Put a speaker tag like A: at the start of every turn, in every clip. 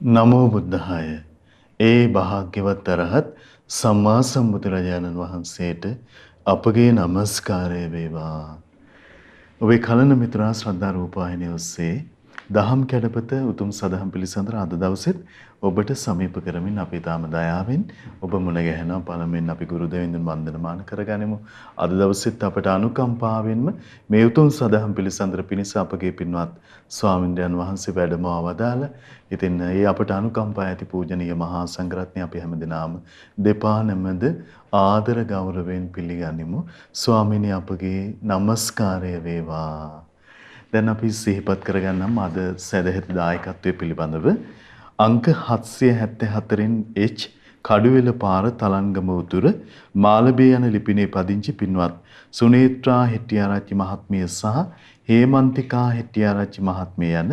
A: නමෝ බුද්ධාය. ඒ භාග්‍යවත් අරහත් සම්මා සම්බුදුරජාණන් වහන්සේට අපගේ নমස්කාරය වේවා. ඔබේ කලන මිතුරා ශ්‍රද්ධා රූපවාහිනිය ඔස්සේ දහම් කැඩපත උතුම් සදහම් පිළිසඳර අද දවසෙත් ඔබට සමීප කරමින් අපි තාම දයාවෙන් ඔබ මුණ ගැහෙනවා. පළමුවෙන් අපි ගුරු දෙවිඳුන් වන්දනමාන කරගනිමු. අද දවසෙත් අපට අනුකම්පාවෙන්ම මේ උතුම් සදහම් පිළිසඳර පිණිස අපගේ පින්වත් ස්වාමින්ද්‍රයන් වහන්සේ වැඩම අවදාලා ඉතින් ඒ අපට අනුකම්පා ඇති පූජනීය මහා සංඝරත්නය අපි හැමදෙනාම දෙපා නැමද ආදර ගෞරවයෙන් පිළිගනිමු. ස්වාමීනි අපගේ নমස්කාරය වේවා. දැන් අපි සිහිපත් කරගන්නම් අද සදහෙත් දායකත්වයේ පිළිබඳව අංක 774න් H කඩුවෙල පාර තලංගම උතුර මාළඹේ යන ලිපිනේ පදිංචි පින්වත් සුනේත්‍රා හෙට්ටිආරච්චි මහත්මිය සහ හේමන්තිකා හෙට්ටිආරච්චි මහත්මිය යන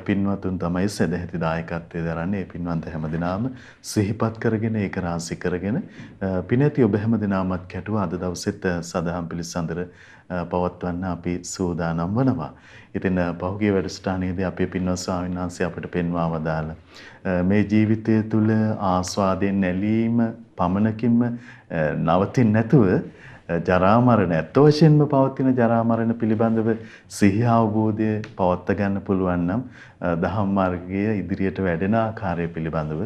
A: පින්වතුන් තමයි සදහෙති දායකත්වයේ දරන්නේ. ඒ පින්වන්ත හැමදෙනාම සිහිපත් කරගෙන ඒක රාශි කරගෙන පිනැති ඔබ හැමදෙනාමත් කැටුවා අද දවසෙත් සදහම් පිළිසඳර පවත්වන්න අපි සූදානම් වනවා. ඉතින් පහුගිය වැඩසටහනේදී අපේ පින්වත් ස්වාමීන් වහන්සේ අපට පෙන්වා වදාළ මේ ජීවිතය තුළ ආස්වාදයෙන් නැලීම පමණකින්ම නවතින්නේ නැතුව ජරා මරණ ඇත්ත වශයෙන්ම පවතින ජරා මරණ පිළිබඳව සිහිය අවබෝධය පවත්වා ගන්න පුළුවන් නම් දහම් මාර්ගයේ ඉදිරියට වැඩෙන ආකාරය පිළිබඳව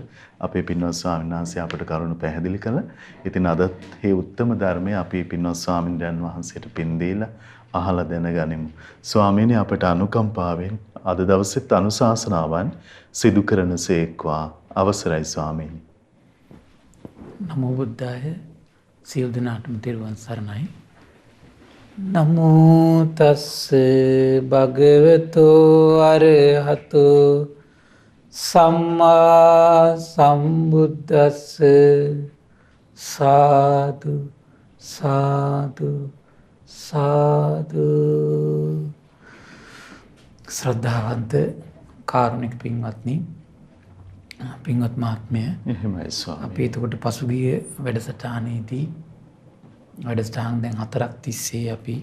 A: අපේ පින්වත් ස්වාමීන් වහන්සේ අපට කරුණු පැහැදිලි කළා. ඉතින් අදත් මේ උත්තම ධර්මය අපි පින්වත් ස්වාමීන් වහන්සේට පින් දීලා අහලා දැනගනිමු. ස්වාමීනි අපට අනුකම්පාවෙන් අද දවසෙත් අනුශාසනාවන් සිදු කරනසේක්වා. අවසරයි ස්වාමීනි.
B: නමෝ බුද්ධාය. සියලු දෙනාටම තෙරුවන් සරණයි. නමෝ තස්ස භගවතෝ අරහතෝ සම්මා සම්බුද්දස්ස සාදු සාදු සාදු. ශ්‍රද්ධාවන්ත කාරුණික පින්වත්නි, පින්වත් මහත්මය,
A: එහෙමයි ස්වාමී.
B: අපි එතකොට පසුගිය වැඩසටහනේදී වැඩසටහන් දැන් 4ක් තිස්සේ අපි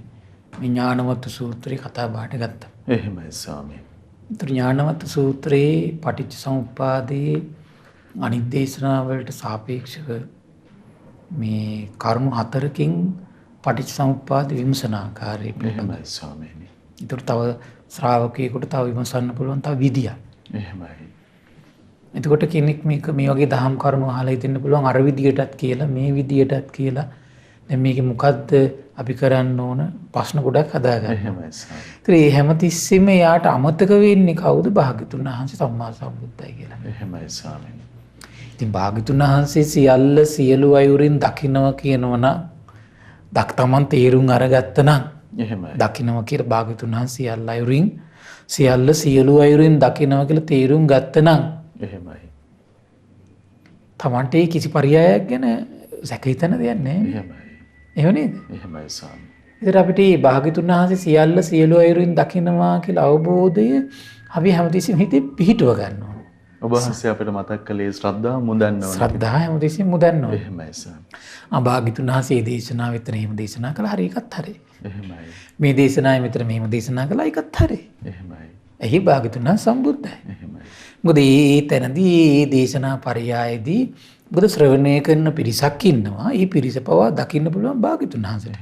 B: ඥානවත්තු සූත්‍රය කතා බහට ගත්තා.
A: එහෙමයි ස්වාමී.
B: ඒතර ඥානවත්තු සූත්‍රයේ පටිච්ච සමුප්පාදයේ අනිත් දේශනා වලට සාපේක්ෂව මේ කරුණු 4කින් පටිච්ච සමුප්පාද විමසන ආකාරය
A: එහෙමයි ස්වාමීනි.
B: ඒතර තව ශ්‍රාවකයෙකුට තව විමසන්න පුළුවන් තව විදියක්.
A: එහෙමයි.
B: එතකොට කෙනෙක් මේක මේ වගේ දහම් කරුණු අහලා හිතෙන්න පුළුවන් අර විදියටත් කියලා මේ විදියටත් කියලා. දැන් මේකේ මොකද්ද අපි කරන්න ඕන ප්‍රශ්න ගොඩක් හදාගන්න.
A: එහෙමයි ස්වාමී.
B: ඒතර මේ හැමතිස්සෙම යාට අමතක වෙන්නේ කවුද? භාග්‍යතුන් වහන්සේ සම්මා සම්බුද්දයි කියලා.
A: එහෙමයි ස්වාමීනි.
B: ඉතින් භාග්‍යතුන් වහන්සේ සියල්ල සියලු අයුරින් දකින්නවා කියනවනම් තමන් තේරුම් අරගත්තනම්
A: එහෙමයි.
B: දකින්නවා කියලා භාග්‍යතුන් වහන්සේ සියල්ල අයුරින් සියල්ල සියලු අයුරින් දකින්නවා කියලා තේරුම් ගත්තනම්
A: එහෙමයි.
B: තමන්ට කිසි පරියායක් ගැන සැක හිතන දෙයක් නැහැ.
A: එහෙමයි.
B: එහෙම නේද?
A: එහෙමයි ස්වාමී.
B: ඒතර අපිට මේ භාග්‍යතුන් වහන්සේ සියල්ල සියලු අයුරින් දකින්නවා කියලා අවබෝධය අපි හැමතිස්සෙම හිතේ පිහිටුව ගන්න ඕන.
A: ඔබ වහන්සේ අපිට මතක් කළේ ශ්‍රද්ධාව මුදන්න ඕනේ.
B: ශ්‍රද්ධාව හැමතිස්සෙම මුදන්න ඕන.
A: එහෙමයි ස්වාමී.
B: භාග්‍යතුන් වහන්සේ මේ දේශනාව විතර එහෙම දේශනා කළා හරි එකත් හරි.
A: එහෙමයි.
B: මේ දේශනාවේ විතර මෙහෙම දේශනා කළා එකත් හරි.
A: එහෙමයි.
B: එහි භාග්‍යතුන් වහන්සේ සම්බුද්ධයි.
A: එහෙමයි.
B: මොකද මේ තැනදී මේ දේශනා පරයයේදී බුදු ශ්‍රවණය කරන පිරිසක් ඉන්නවා. මේ පිරිස පවා දකින්න පුළුවන් භාග්‍යතුන් වහන්සේට.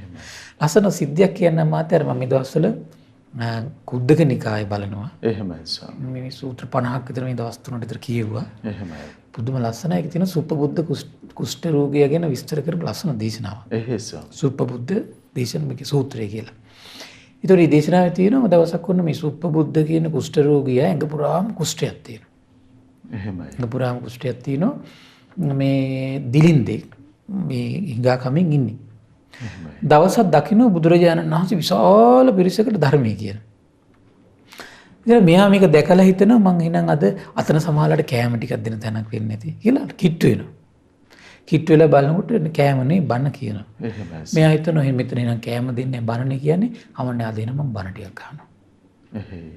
B: ලස්සන සිද්ධියක් කියන්න මාතර මම මේ දවස්වල කුද්දක නිකාය බලනවා.
A: එහෙමයි ස්වාමී.
B: මේ සූත්‍ර 50ක් විතර මේ දවස් 3කට විතර කියුවා.
A: එහෙමයි.
B: පුදුම ලස්සනයි. ඒක තියෙන සුප්පබුද්ධ කුෂ්ඨ රෝගය ගැන විස්තර කරපු ලස්සන දේශනාවක්.
A: එහෙයි ස්වාමී.
B: සුප්පබුද්ධ දේශනාවේ සූත්‍රය කියලා. ඒතකොට මේ දේශනාවේ තියෙනවා දවසක් වුණ මේ සුප්පබුද්ධ කියන කුෂ්ඨ රෝගියා ඇඟ පුරාම කුෂ්ඨයක් තියෙනවා.
A: එහෙමයි.
B: ඇඟ පුරාම කුෂ්ඨයක් තියෙනවා. මේ දිලින්දේ මේ හිඟා කමින් ඉන්නේ. දවසක් දකින්න බුදුරජාණන් වහන්සේ විශාල පිරිසකට ධර්මයේ කියන. ඉතින් මෙයා මේක දැකලා හිතනවා මං එහෙනම් අද අතන සමහරලාට කෑම ටිකක් දෙන තැනක් වෙන්නේ නැති කියලා කිට්ටු වෙනවා. කිට්ටු වෙලා බලනකොට කෑමනේ බන කියනවා.
A: එහෙමයි.
B: මෙයා හිතනවා එහෙනම් මෙතන එහෙනම් කෑම දෙන්නේ බනනේ කියන්නේ කමන්නේ ආ දෙන මං බන ටිකක් ගන්නවා.
A: එහෙයි.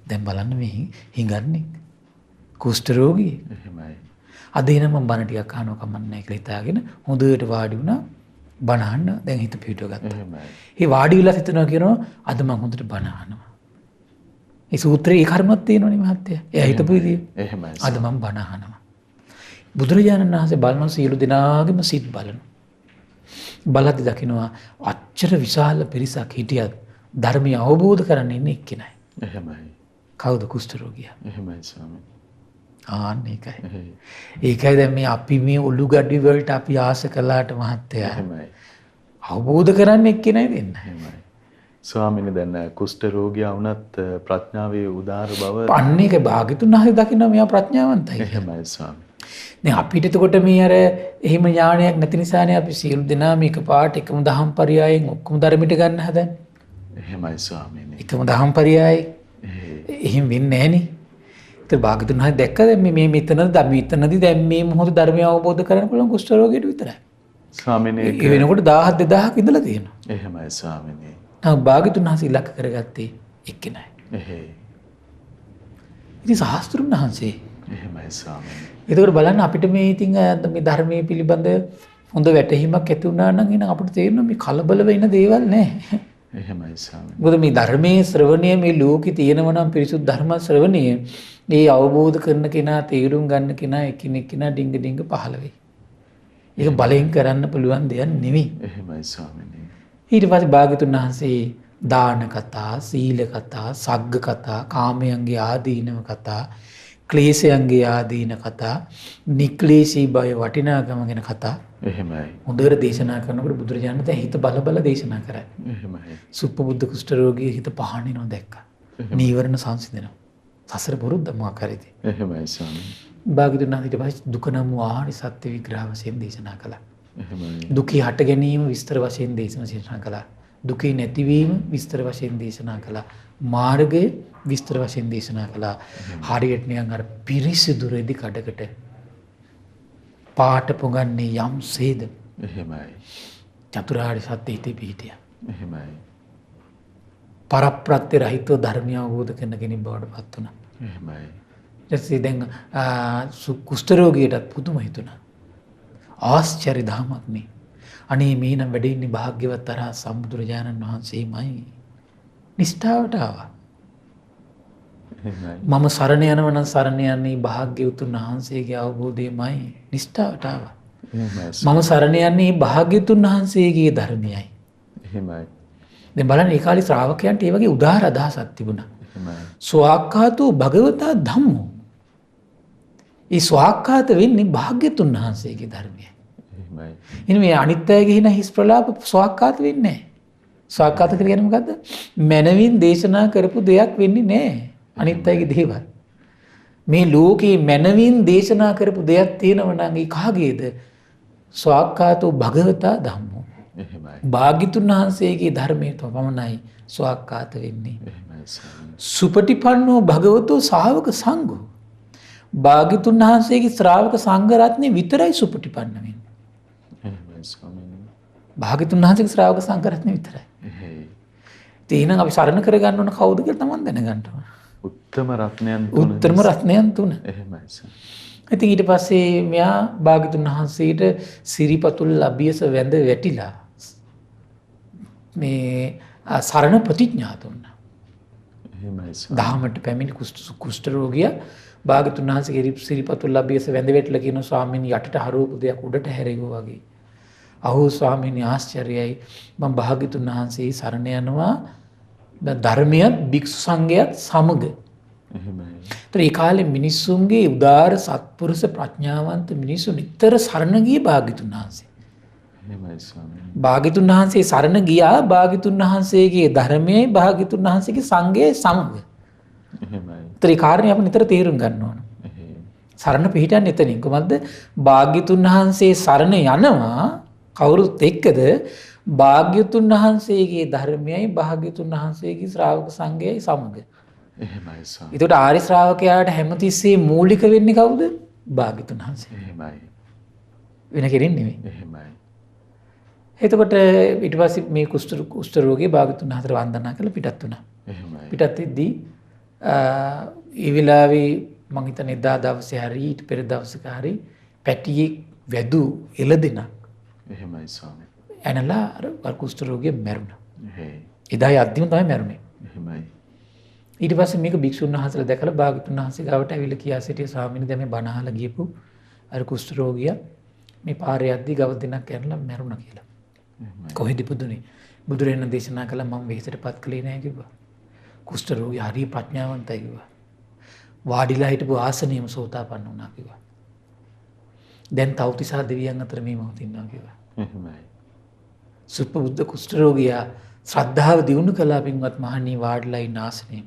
B: දැන් බලන්න මේ හිඟන්නේ කුෂ්ඨ රෝගී.
A: එහෙමයි.
B: අද එහෙනම් මම බණ ටිකක් අහනවා කමන්නේ නැහැ කියලා හිතාගෙන හොඳට වාඩි වුණා. බණ අහන්න දැන් හිත පිටව ගත්තා.
A: එහෙමයි.
B: ඒ වාඩි වෙලා හිතනවා කියනවා අද මම හොඳට බණ අහනවා. ඒ සූත්‍රයේ ඒ කර්මයක් තියෙනවනේ මහත්තයා. එයා හිතපු විදිය.
A: එහෙමයි.
B: අද මම බණ අහනවා. බුදුරජාණන් වහන්සේ බලන සියලු දෙනාගේම සිත් බලනවා. බලද්දි දකින්නවා අච්චර විශාල පිරිසක් හිටියත් ධර්මය අවබෝධ කරගන්න ඉන්නේ එක්කෙනයි.
A: එහෙමයි.
B: කවුද කුෂ්ඨ රෝගියා?
A: එහෙමයි ස්වාමී.
B: ආන්න ඒකයි. ඒකයි දැන් මේ අපි මේ ඔලු ගඩි වලට අපි ආස කළාට මහත්තයා.
A: එහෙමයි.
B: අවබෝධ කරන්න එක්කෙනයි දෙන්න.
A: එහෙමයි. ස්වාමීනි දැන් කුෂ්ඨ රෝගියා වුණත් ප්‍රඥාවේ උදාර බව
B: අන්න ඒක භාග්‍යතුන් වහන්සේ දකින්න මෙයා ප්‍රඥාවන්තයි.
A: එහෙමයි ස්වාමී.
B: දැන් අපිට එතකොට මේ අර එහෙම ඥානයක් නැති නිසානේ අපි සියලු දෙනා මේක පාට එකම දහම් පරයයන් ඔක්කොම ධර්මයට ගන්න හදන්නේ.
A: එහෙමයි ස්වාමීනි.
B: එකම දහම් පරයයයි. එහෙම වෙන්නේ නැහනේ. ඒත් භාග්‍යතුන් වහන්සේ දැක්කද මේ මෙතනදී දැන් මේ මොහොත ධර්මය අවබෝධ කරගන්න පුළුවන් කුෂ්ඨ රෝගියට විතරයි.
A: ස්වාමීනි
B: ඒ වෙනකොට 1000 2000ක් ඉඳලා තියෙනවා.
A: එහෙමයි ස්වාමීනි.
B: භාග්‍යතුන් වහන්සේ ඉලක්ක කරගත්තේ එක්කෙනයි.
A: එහෙයි.
B: ඉතින් සාස්ත්‍රුන් වහන්සේ
A: එහෙමයි ස්වාමීනි.
B: ඒකෝර බලන්න අපිට මේ ඉතින් මේ ධර්මයේ පිළිබඳ හොඳ වැටහීමක් ඇති වුණා නම් එන අපිට තේරෙනවා මේ කලබල වෙන දේවල් නැහැ.
A: එහෙමයි ස්වාමීනි.
B: මොකද මේ ධර්මයේ ශ්‍රවණය මේ ලෝකේ තියෙනවා නම් පිරිසුදු ධර්ම ශ්‍රවණය මේ අවබෝධ කරන කෙනා තේරුම් ගන්න කෙනා එකිනෙක කෙනා ඩිංග ඩිංග පහළ වෙයි. ඒක බලෙන් කරන්න පුළුවන් දෙයක් නෙවෙයි.
A: එහෙමයි ස්වාමීනි.
B: ඊට පස්සේ භාග්‍යතුන් වහන්සේ දාන කතා, සීල කතා, සග්ග කතා, කාමයන්ගේ ආදීනව කතා, ක්ලේශයන්ගේ ආදීන කතා, නික්ලේශී බය වටිනාකම ගැන කතා
A: එහෙමයි.
B: හොඳට දේශනා කරනකොට බුදුරජාණන් දැන් හිත බල බල දේශනා කරා.
A: එහෙමයි.
B: සුප්පබුද්ධ කුෂ්ඨ රෝගී හිත පහනිනව දැක්කා. නීවරණ සංසිඳනවා. සසර පුරුද්ද මොකක් හරිද?
A: එහෙමයි ස්වාමීනි.
B: භාග්‍යතුන් වහන්සේ ඊට පස්සේ දුක නම් ආරි සත්‍ය විග්‍රහ වශයෙන් දේශනා කළා.
A: එහෙමයි.
B: දුකේ හට ගැනීම විස්තර වශයෙන් දේශනා කළා. දුකේ නැතිවීම විස්තර වශයෙන් දේශනා කළා. මාර්ගය විස්තර වශයෙන් දේශනා කළා. හරියට නිකන් අර පිරිසිදු රෙදි කඩකට පාට පොගන්නේ යම්සේද
A: එහෙමයි.
B: චතුරාර්ය සත්‍ය හිතේ පිහිටියා.
A: එහෙමයි.
B: පරප්‍රත්‍ය රහිතව ධර්මය අවබෝධ කරන කෙනෙක් බවට පත් වුණා.
A: එහෙමයි.
B: ඊටසේ දැන් කුෂ්ඨ රෝගියටත් පුදුම හිතුණා. ආශ්චර්ය ධමයක් නේ. අනේ මේ නම් වැඩ ඉන්නේ භාග්‍යවත් තරහ සම්බුදුරජාණන් වහන්සේමයි. නිෂ්ඨාවට ආවා.
A: එහෙමයි.
B: මම සරණ යනවා නම් සරණ යන්නේ භාග්‍යවතුන් වහන්සේගේ අවබෝධයමයි. නිෂ්ඨාවට ආවා.
A: එහෙමයි.
B: මම සරණ යන්නේ භාග්‍යවතුන් වහන්සේගේ ධර්මයයි.
A: එහෙමයි.
B: දැන් බලන්න ඒ කාලේ ශ්‍රාවකයන්ට ඒ වගේ උදාාර අදහසක් තිබුණා.
A: එහෙමයි.
B: ස්වාක්ඛාතෝ භගවතා ධම්මෝ. ඒ ස්වාක්ඛාත වෙන්නේ භාග්‍යවතුන් වහන්සේගේ ධර්මයයි.
A: එහෙමයි.
B: ඉතින් මේ අනිත් අයගේ හින හිස් ප්‍රලාප ස්වාක්ඛාත වෙන්නේ නැහැ. ස්වාක්ඛාත කියන්නේ මොකද්ද? මනවින් දේශනා කරපු දෙයක් වෙන්නේ නැහැ. අනිත් අයගේ දේවල්. මේ ලෝකේ මනවින් දේශනා කරපු දෙයක් තියෙනවා නම් ඒ කාගේද? ස්වාක්ඛාතෝ භගවතා ධම්මෝ.
A: එහෙමයි.
B: භාග්‍යතුන් වහන්සේගේ ධර්මයේ පමණයි ස්වාක්ඛාත වෙන්නේ.
A: එහෙමයි ස්වාමීනි.
B: සුපටිපන්නෝ භගවතෝ ශාවක සංඝෝ. භාග්‍යතුන් වහන්සේගේ ශ්‍රාවක සංඝ රත්නේ විතරයි සුපටිපන්න වෙන්නේ.
A: එහෙමයි ස්වාමීනි.
B: භාග්‍යතුන් වහන්සේගේ ශ්‍රාවක සංඝ රත්නේ විතරයි.
A: එහෙයි.
B: ඉතින් එහෙනම් අපි සරණ කරගන්න ඕන කවුද කියලා තමන් දැනගන්න ඕන.
A: උත්තම රත්නයන් තුන.
B: උත්තරම රත්නයන් තුන.
A: එහෙමයි ස්වාමීනි.
B: ඉතින් ඊට පස්සේ මෙයා භාග්‍යතුන් වහන්සේට සිරිපතුල් ලබියස වැඳ වැටිලා මේ සරණ ප්‍රතිඥා දුන්නා.
A: එහෙමයි ස්වාමීනි.
B: දහමට පැමිණි කුෂ්ඨ රෝගියා භාග්‍යතුන් වහන්සේගේ සිරිපතුල් ලබියස වැඳ වැටිලා කියන ස්වාමීන් යටට හරවපු දෙයක් උඩට හැරෙගෝ වගේ. අහෝ ස්වාමීනි ආශ්චර්යයි මම භාග්‍යතුන් වහන්සේ සරණ යනවා ධර්මයත් භික්ෂු සංඝයත් සමග.
A: එහෙමයි.
B: ඒතර ඒ කාලේ මිනිස්සුන්ගේ උදාාර සත්පුරුෂ ප්‍රඥාවන්ත මිනිස්සු නිතර සරණ ගිය භාග්‍යතුන් වහන්සේ.
A: එහෙමයි ස්වාමීනි.
B: භාග්‍යතුන් වහන්සේ සරණ ගියා භාග්‍යතුන් වහන්සේගේ ධර්මයේ භාග්‍යතුන් වහන්සේගේ සංඝයේ සමග.
A: එහෙමයි.
B: ඒතර ඒ කාරණේ අපි නිතර තේරුම් ගන්න ඕන.
A: එහෙයි.
B: සරණ පිහිටන්නේ එතනින්. කොහොමද? භාග්‍යතුන් වහන්සේ සරණ යනවා කවුරුත් එක්කද? භාග්‍යතුන් වහන්සේගේ ධර්මයයි භාග්‍යතුන් වහන්සේගේ ශ්‍රාවක සංඝයයි සමග.
A: එහෙමයි ස්වාමීනි.
B: ඒකට ආර්ය ශ්‍රාවකයාට හැමතිස්සේ මූලික වෙන්නේ කවුද? භාග්‍යතුන් වහන්සේ.
A: එහෙමයි.
B: වෙන කෙනෙක් නෙමෙයි.
A: එහෙමයි.
B: එතකොට ඊට පස්සේ මේ කුෂ්ඨ රෝගී භාග්‍යතුන් වහන්සේට වන්දනා කරලා පිටත් වුණා.
A: එහෙමයි.
B: පිටත් වෙද්දී ඒ වෙලාවේ මං හිතන්නේ එදා දවසේ හරි ඊට පෙර දවසක හරි පැටියෙක් වැදු එළදෙනක්
A: එහෙමයි ස්වාමීනි.
B: ඇනලා අර කුෂ්ඨ රෝගිය මැරුණා.
A: එහෙයි.
B: එදායි අන්තිම තමයි මැරුණේ.
A: එහෙමයි.
B: ඊට පස්සේ මේක භික්ෂුන් වහන්සේලා දැකලා භාග්‍යවතුන් වහන්සේ ගාවට ඇවිල්ලා කියා සිටිය ස්වාමීනි දැන් මේ බණ අහලා ගියපු අර කුෂ්ඨ රෝගියා මේ පාරේ යද්දි ගව දෙනක් කැරලා මැරුණා කියලා. කොහෙද පුදුනේ? බුදුරජාණන් දේශනා කළා මම වෙහෙසටපත් කළේ නැහැ කිව්වා. කුෂ්ඨ රෝගියා හරි ප්‍රඥාවන්තයි කිව්වා. වාඩිලා හිටපු ආසනියම සෝතාපන්න වුණා කිව්වා. දැන් තව්තිසා දෙවියන් අතර මේ මොහොත ඉන්නවා කිව්වා.
A: එහෙමයි.
B: සුපබුද්ධ කුෂ්ඨ රෝගියා ශ්‍රද්ධාව දියුණු කළා පින්වත් මහණී වාඩිලා ඉන්න ආසනයේ.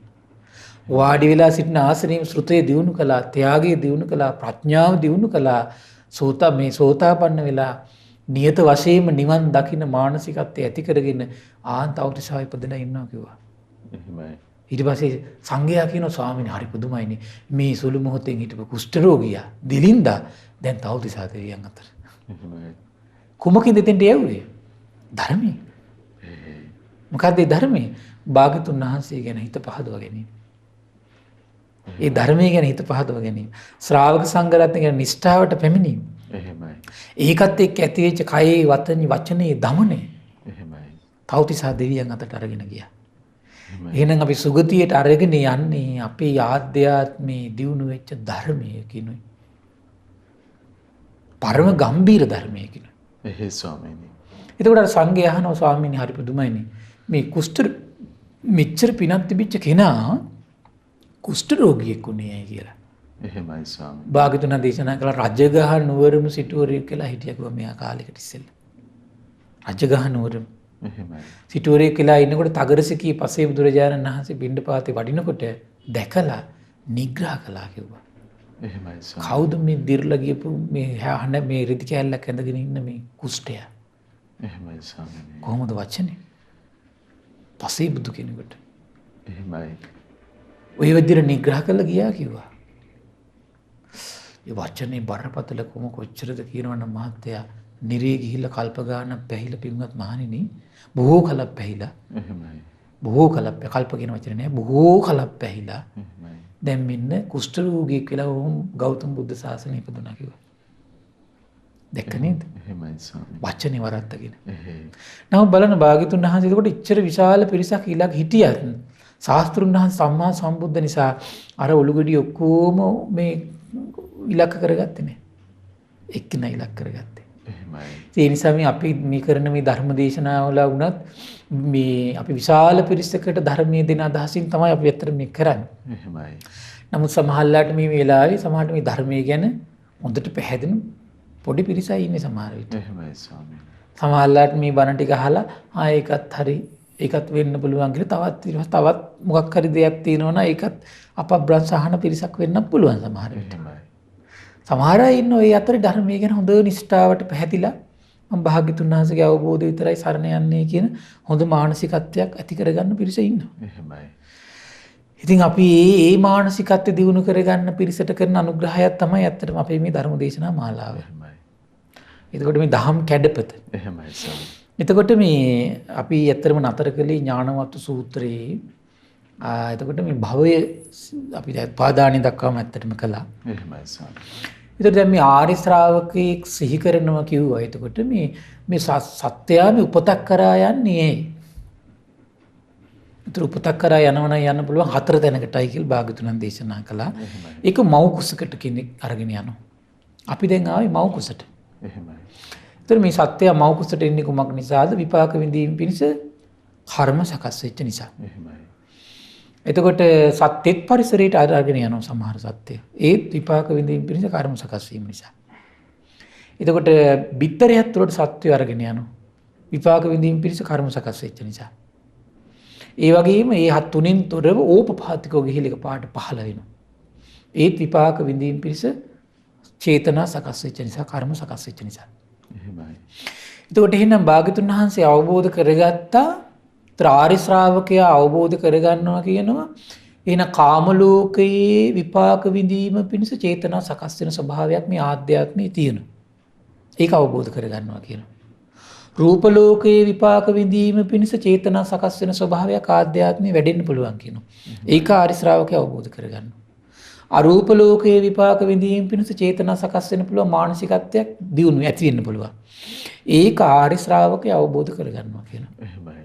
B: වාඩි වෙලා සිටින ආසනයේ ශ්‍රුතේ දියුණු කළා, ත්‍යාගය දියුණු කළා, ප්‍රඥාව දියුණු කළා. සෝතාපන්න වෙලා නියත වශයෙන්ම නිවන් දකින්න මානසිකත්වය ඇති කරගෙන තව්තිසා ඉපදලා ඉන්නවා කිව්වා.
A: එහෙමයි.
B: ඊට පස්සේ සංඝයා කියනවා ස්වාමීනි හරි පුදුමයිනේ මේ සුළු මොහොතෙන් හිටපු කුෂ්ඨ රෝගියා දිලින්දා දැන් තව්තිසා දෙවියන් අතර.
A: එහෙමයි.
B: කුමකින්ද දෙන්න යවුවේ? ධර්මයේ. මොකද්ද ඒ ධර්මයේ? භාග්‍යතුන් වහන්සේ ගැන හිත පහදව ගැනීම. ඒ ධර්මයේ ගැන හිත පහදව ගැනීම. ශ්‍රාවක සංඝ රත්නය ගැන නිෂ්ඨාවට පැමිණීම.
A: එහෙමයි.
B: ඒකත් එක්ක ඇතිවෙච්ච කයේ වචනේ දමනය.
A: එහෙමයි.
B: තව්තිසා දෙවියන් අතට අරගෙන ගියා. එහෙනම් අපි සුගතියට අරගෙන යන්නේ අපේ ආධ්‍යාත්මේ දියුණු වෙච්ච ධර්මයේ කිනුයි. පරම ගම්බීර ධර්මයේ කිනුයි.
A: එහෙයි ස්වාමීනි.
B: එතකොට අර සංඝයා අහනවා ස්වාමීනි හරි පුදුමයිනේ. මේ කුෂ්ඨ මෙච්චර පිනක් තිබිච්ච කෙනා කුෂ්ඨ රෝගියෙක් උනේ ඇයි කියලා.
A: එහෙමයි ස්වාමීනි.
B: භාග්‍යතුන් දේශනා කළ රජගහ නුවරම සිටුවරයෙක් කියලා හිටියා කිව්වා මෙයා කාලෙකට ඉස්සෙල්ලා. රජගහ නුවරම.
A: එහෙමයි.
B: සිටුවරයෙක් කියලා ඉන්නකොට තගරසිකී පසේ බුදුරජාණන් වහන්සේ පිණ්ඩපාතේ වඩිනකොට දැකලා නිග්‍රහ කළා කිව්වා.
A: එහෙමයි ස්වාමීනි.
B: කවුද මේ දිර්ලා ගියපු මේ රිදි කැල්ලක් ඇඳගෙන ඉන්න මේ කුෂ්ඨයා?
A: එහෙමයි ස්වාමීනි.
B: කොහොමද වචනේ? පසේ බුදු කෙනෙකුට.
A: එහෙමයි.
B: ඔය විදිහට නිග්‍රහ කළා ගියා කිව්වා. ඒ වචනේ බරපතල කොච්චරද කියනවනම් මහත්තයා නිරේ ගිහිල්ලා කල්ප ගානක් පැහිලා පින්වත් මහණෙනි බොහෝ කලක් පැහිලා.
A: එහෙමයි.
B: බොහෝ කලක් කල්ප කියන වචනේ නෑ බොහෝ කලක් පැහිලා.
A: එහෙමයි.
B: දැන් මෙන්න කුෂ්ඨ රෝගියෙක් කියලා වුන් ගෞතම බුද්ධ ශාසනය ඉපදුනා කිව්වා. දැක්ක නේද?
A: එහෙමයි ස්වාමීනි.
B: වචනේ වරද්දගෙන.
A: එහෙයි.
B: නමුත් බලන්න භාග්‍යතුන් වහන්සේ එතකොට ඉච්ඡර විශාල පිරිසක් ඊළඟ හිටියත් ශාස්ත්‍රුන් වහන්සේ සම්මා සම්බුද්ධ නිසා අර ඔලුගඩි ඔක්කොම මේ ඉලක්ක කරගත්තේ නෑ. එක්කිනා ඉලක්ක කරගත්තේ.
A: එහෙමයි.
B: ඒ නිසා මේ අපි මේ කරන මේ ධර්ම දේශනාවල වුණත් මේ අපි විශාල පිරිසකට ධර්මයේ දෙන අදහසින් තමයි අපි ඇත්තට මේ කරන්නේ.
A: එහෙමයි.
B: නමුත් සමහරලාට මේ වෙලාවේ සමහරට මේ ධර්මයේ ගැන හොඳට පැහැදිලි පොඩි පිරිසයි ඉන්නේ සමහර විට.
A: එහෙමයි ස්වාමීනි.
B: සමහරලාට මේ බණ ටික අහලා ඒකත් හරි ඒකත් වෙන්න පුළුවන් කියලා තවත් මොකක් හරි දෙයක් තියෙනවනම් ඒකත් අපබ්‍රංශ අහන පිරිසක් වෙන්නත් පුළුවන් සමහර විට.
A: එහෙමයි.
B: සමහර අය ඉන්න ඔය අතර ධර්මයේ ගැන හොඳ නිෂ්ඨාවට පැහැදිලා මම භාග්‍යතුන් වහන්සේගේ අවබෝධය විතරයි සරණ යන්නේ කියන හොඳ මානසිකත්වයක් ඇති කරගන්න පිරිස ඉන්නවා.
A: එහෙමයි.
B: ඉතින් අපි මේ මානසිකත්වය දියුණු කරගන්න පිරිසට කරන අනුග්‍රහයක් තමයි ඇත්තටම අපේ මේ ධර්ම දේශනා මාලාව.
A: එහෙමයි.
B: එතකොට මේ දහම් කැඩපත.
A: එහෙමයි ස්වාමීනි.
B: එතකොට මේ අපි ඇත්තටම නතර කළේ ඥානවත් සූත්‍රයේ එතකොට මේ භවය අපි පාදානි දක්වාම ඇත්තටම කළා.
A: එහෙමයි ස්වාමීනි.
B: එතකොට දැන් මේ ආර්ය ශ්‍රාවකෙක් සිහි කරනවා කිව්වා. එතකොට මේ සත්‍යය මේ උපතක් කරා යන්නේ. ඒතර උපතක් කරා යනවනම් යන්න පුළුවන් 4 තැනකටයි කියලා භාග්‍යතුන් දේශනා කළා. ඒක මව් කුසකට කෙනෙක් අරගෙන යනවා. අපි දැන් ආවේ මව් කුසට.
A: එහෙමයි.
B: ඒතර මේ සත්‍යය මව් කුසට එන්නේ කුමක් නිසාද? විපාක විඳීම පිණිස කර්ම සකස් වෙච්ච නිසා.
A: එහෙමයි.
B: එතකොට සත්‍යෙත් පරිසරයට අරගෙන යනවා සමහර සත්‍ය. ඒත් විපාක විඳීම පිණිස කර්ම සකස් වීම නිසා. එතකොට බිත්තරයත් තුළට සත්‍යය අරගෙන යනවා. විපාක විඳීම පිණිස කර්ම සකස් වෙච්ච නිසා. ඒ වගේම මේ හත් තුනෙන් තොරව ඕපපාතිකව ගිහිලික පාට පහළ වෙනවා. ඒත් විපාක විඳීම පිණිස චේතනා සකස් වෙච්ච නිසා කර්ම සකස් වෙච්ච නිසා.
A: එහෙමයි.
B: එතකොට එහෙනම් භාග්‍යතුන් වහන්සේ අවබෝධ කරගත්තා ආර්ය ශ්‍රාවකයා අවබෝධ කරගන්නවා කියනවා එහෙනම් කාම ලෝකයේ විපාක විඳීම පිණිස චේතනා සකස් වෙන ස්වභාවයක් මේ ආධ්‍යාත්මයේ තියෙනවා. ඒක අවබෝධ කරගන්නවා කියනවා. රූප ලෝකයේ විපාක විඳීම පිණිස චේතනා සකස් වෙන ස්වභාවයක් ආධ්‍යාත්මයේ වැඩෙන්න පුළුවන් කියනවා. ඒක ආර්ය ශ්‍රාවකයා අවබෝධ කරගන්නවා. අරූප ලෝකයේ විපාක විඳීම පිණිස චේතනා සකස් වෙන්න පුළුවන් මානසිකත්වයක් දියුණු ඇති වෙන්න පුළුවන්. ඒක ආර්ය ශ්‍රාවකයා අවබෝධ කරගන්නවා කියනවා.
A: එහෙමයි.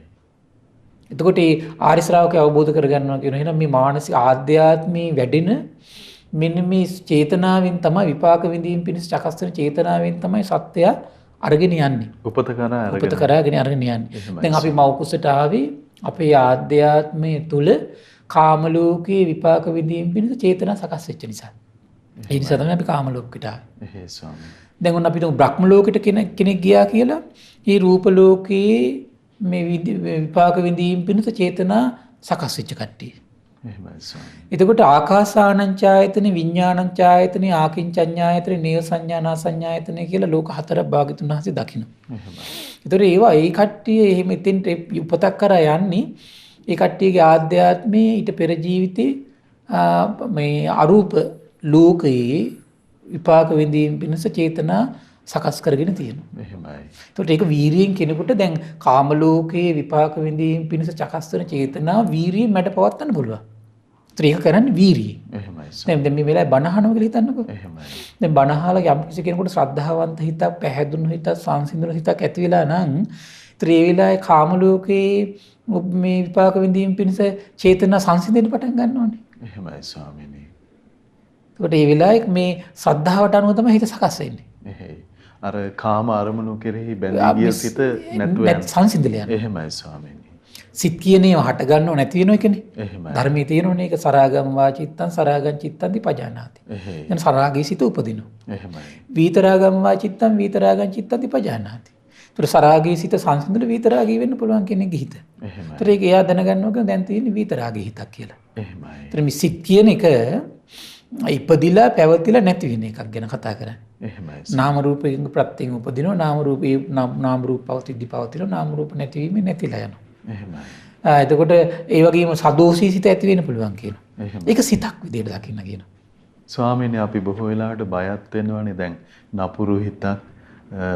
B: එතකොට මේ ආර්ය ශ්‍රාවකය අවබෝධ කරගන්නවා කියන එහෙනම් මේ මානසික ආධ්‍යාත්මී වැඩෙන මෙන්න මේ චේතනාවෙන් තමයි විපාක විඳීම් පිණිස සකස් වෙන චේතනාවෙන් තමයි සත්‍යය අරගෙන යන්නේ.
A: උපත
B: කරාගෙන අරගෙන යන්නේ. දැන් අපි මව් කුසට ආවේ අපේ ආධ්‍යාත්මයේ තුල කාම ලෝකයේ විපාක විඳීම් පිණිස චේතනා සකස් වෙච්ච නිසා. ඒ නිසා තමයි අපි කාම ලෝකෙට ආවේ.
A: එහෙයි ස්වාමී.
B: දැන් ඔන්න අපිට බ්‍රහ්ම ලෝකෙට කෙනෙක් ගියා කියලා මේ රූප ලෝකයේ මේ විපාක විඳීම් පිණිස චේතනා සකස් වෙච්ච කට්ටිය.
A: එහෙමයි ස්වාමී.
B: එතකොට ආකාසානංචායතන විඥානංචායතන ආකින්චඤ්ඤායතන නේව සංඥානා සංඥායතන කියලා ලෝක හතරක් භාග්‍යතුන් වහන්සේ දකින්න.
A: එහෙමයි.
B: ඒතර ඒවා ඒ කට්ටිය එහෙම එතෙන්ට උපතක් කරා යන්නේ ඒ කට්ටියගේ ආධ්‍යාත්මයේ ඊට පෙර ජීවිතේ මේ අරූප ලෝකයේ විපාක විඳීම් පිණිස චේතනා සකස් කරගෙන තියෙනවා.
A: එහෙමයි.
B: ඒතකොට ඒක වීරියෙන් කෙනෙකුට දැන් කාම ලෝකයේ විපාක විඳීම් පිණිස සකස් වෙන චේතනා වීරියෙන් මට පවත්වන්න පුළුවන්. ඒතර ඒක කරන්නේ වීරියෙන්.
A: එහෙමයි.
B: දැන් මේ වෙලාවේ බණ අහනවා කියලා හිතන්නකෝ.
A: එහෙමයි.
B: දැන් බණ අහලා යම් කිසි කෙනෙකුට ශ්‍රද්ධාවන්ත හිතක්, පැහැදුණු හිතක්, සංසිඳුණු හිතක් ඇති වෙලා නම් ඒතර ඒ වෙලාවේ කාම ලෝකයේ මේ විපාක විඳීම් පිණිස චේතනා සංසිඳෙන්න පටන් ගන්නවානේ.
A: එහෙමයි ස්වාමීනි.
B: ඒකට ඒ වෙලාවේ මේ ශ්‍රද්ධාවට අනුව තමයි හිත සකස් වෙන්නේ.
A: එහෙයි. අර කාම අරමුණු කෙරෙහි බැඳී ගිය සිත නැතුව යන
B: සංසිඳිලා යනවා.
A: එහෙමයි ස්වාමීනි.
B: සිත් කියන ඒවා හට ගන්නව නැති වෙනව එකනේ.
A: එහෙමයි.
B: ධර්මයේ තියෙනවනේ ඒක සරාගම් වාචිත්තං සරාගම් චිත්තං දිපජානාති.
A: එහෙයි.
B: දැන් සරාගී සිත උපදිනවා.
A: එහෙමයි.
B: විතරාගම් වාචිත්තං විතරාගම් චිත්තං දිපජානාති. ඒතර සරාගී සිත සංසිඳුල විතරාගී වෙන්න පුළුවන් කෙනෙක්ගේ හිත.
A: එහෙමයි.
B: ඒතර ඒක එයා දැනගන්නවා කියන දැන් තියෙන්නේ විතරාගී හිතක් කියලා.
A: එහෙමයි.
B: ඒතර මේ සිත් කියන එක ඉපදිලා පැවතිලා නැති වෙන එකක් ගැන කතා කරන්නේ.
A: එහෙමයි.
B: නාම රූපයෙන් ප්‍රත්‍යයෙන් උපදිනවා නාම රූපේ නාම රූප පවතිද්දි පවතිනවා නාම රූප නැතිවීම නැතිලා යනවා.
A: එහෙමයි.
B: එතකොට ඒ වගේම සදෝෂී සිත ඇති වෙන්න පුළුවන් කියනවා.
A: එහෙමයි.
B: ඒක සිතක් විදිහට දකින්න කියනවා.
A: ස්වාමීනි අපි බොහෝ වෙලාවට බයත් වෙනවානේ දැන් නපුරු හිතක්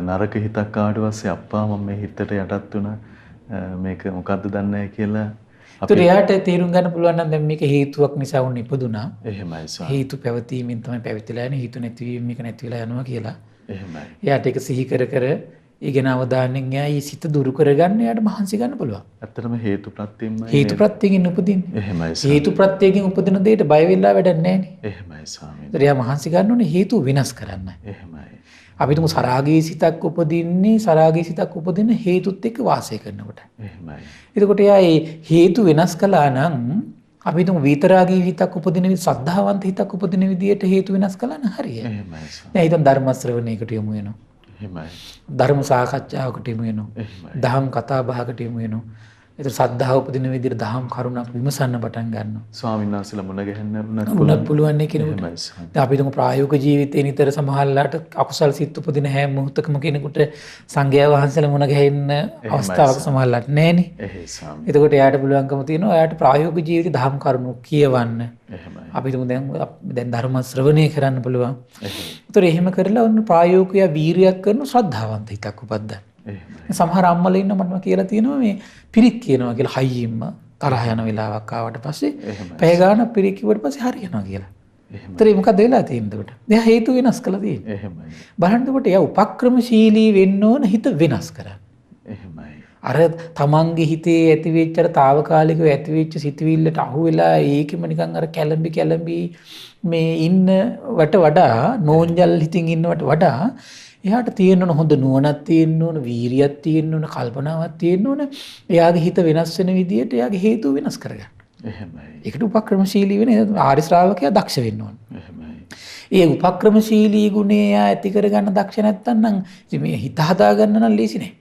A: නරක හිතක් ආවට පස්සේ අප්පා මම මේ හිතට යටත් වුණා මේක මොකද්ද දන්නේ නැහැ කියලා
B: ඒතර එයාට තේරුම් ගන්න පුළුවන් නම් දැන් මේක හේතුවක් නිසා වුණ ඉපදුනා.
A: එහෙමයි ස්වාමී.
B: හේතු පැවතීමෙන් තමයි පැවතිලා යන්නේ හේතු නැතිවීම මේක නැති වෙලා යනවා කියලා.
A: එහෙමයි.
B: එයාට ඒක සිහි කර කර ඊගෙන අවධානයෙන් එයා මේ සිත දුරු කරගන්න එයාට මහන්සි ගන්න පුළුවන්.
A: ඇත්තටම හේතු ප්‍රත්‍යයෙන්මයි
B: හේතු ප්‍රත්‍යයෙන් උපදින්නේ.
A: එහෙමයි.
B: හේතු ප්‍රත්‍යයෙන් උපදින දෙයට බය වෙලා වැඩක් නැහැ නේ.
A: එහෙමයි ස්වාමීනි.
B: ඒතර එයා මහන්සි ගන්න ඕනේ හේතු වෙනස් කරන්න.
A: එහෙමයි.
B: අපි තුමු සරාගී සිතක් උපදින්නේ සරාගී සිතක් උපදින හේතුත් එක්ක වාසය කරනකොට.
A: එහෙමයි.
B: එතකොට එයා ඒ හේතු වෙනස් කළා නම් අපි තුමු විතරාගී හිතක් උපදින සද්ධාවන්ත හිතක් උපදින විදියට හේතු වෙනස් කළා නම් හරියයි.
A: එහෙමයි.
B: දැන් හිතන් ධර්ම ශ්‍රවණයකට යමු වෙනවා.
A: එහෙමයි.
B: ධර්ම සාකච්ඡාවකට යමු වෙනවා.
A: එහෙමයි.
B: දහම් කතා බහකට යමු වෙනවා. ඒතර සද්ධාව උපදින විදියට දහම් කරුණක් විමසන්න පටන් ගන්නවා.
A: ස්වාමීන් වහන්සේලා මුණ ගැහෙන්න
B: උනත් පුළුවන් නේ කෙනෙකුට.
A: එහෙමයි ස්වාමී.
B: දැන් අපි තුමු ප්‍රායෝගික ජීවිතේ නිතර සමහරලාට අකුසල් සිත් උපදින හැම මොහොතකම කෙනෙකුට සංඝයා වහන්සේලා මුණ ගැහෙන්න අවස්ථාවක් සමහරලාට නැහැනේ.
A: එහෙයි ස්වාමී.
B: එතකොට එයාට පුළුවන්කම තියෙනවා එයාට ප්‍රායෝගික ජීවිතේ දහම් කරුණු කියවන්න.
A: එහෙමයි.
B: අපි තුමු දැන් ධර්ම ශ්‍රවණය කරන්න පුළුවන්.
A: එහෙයි.
B: ඒතර එහෙම කරලා ඔන්න ප්‍රායෝගිකව වීරියක් කරන ශ්‍රද්ධාවන්ත හිතක් උපද්දන්න.
A: එහෙමයි.
B: සමහර අම්මලා ඉන්න මටම කියලා තියෙනවා මේ පිරිත් කියනවා කියලා හයියෙන්ම තරහ යන වෙලාවක් ආවට පස්සේ පැය ගානක් පිරිත් කිව්වට පස්සේ හරියනවා කියලා.
A: එහෙමයි.
B: ඒතර මොකද වෙලා තියෙන්නේ එතකොට? එයා හේතු වෙනස් කළා තියෙන්නේ.
A: එහෙමයි.
B: බලන්නකොට එයා උපක්‍රමශීලී වෙන්න ඕන හිත වෙනස් කරන්න.
A: එහෙමයි.
B: අර තමන්ගේ හිතේ ඇතිවෙච්ච අර తాවකාලිකව ඇතිවෙච්ච සිතුවිල්ලට අහු වෙලා ඒකෙම නිකන් අර කැළඹි මේ ඉන්නවට වඩා නෝන්ජල් හිතින් ඉන්නවට වඩා එයාට තියෙන්න ඕන හොඳ නුවණක් තියෙන්න ඕන වීරියක් තියෙන්න ඕන කල්පනාවක් තියෙන්න ඕන එයාගේ හිත වෙනස් වෙන විදියට එයාගේ හේතු වෙනස් කරගන්න.
A: එහෙමයි.
B: ඒකට උපක්‍රමශීලී වෙන ආර්ය ශ්‍රාවකයා දක්ෂ වෙන්න ඕන.
A: එහෙමයි.
B: ඒ උපක්‍රමශීලී ගුණය එයා ඇති කරගන්න දක්ෂ නැත්තම් නම් ඉතින් මේ හිත හදා ගන්න නම් ලේසි නෑ.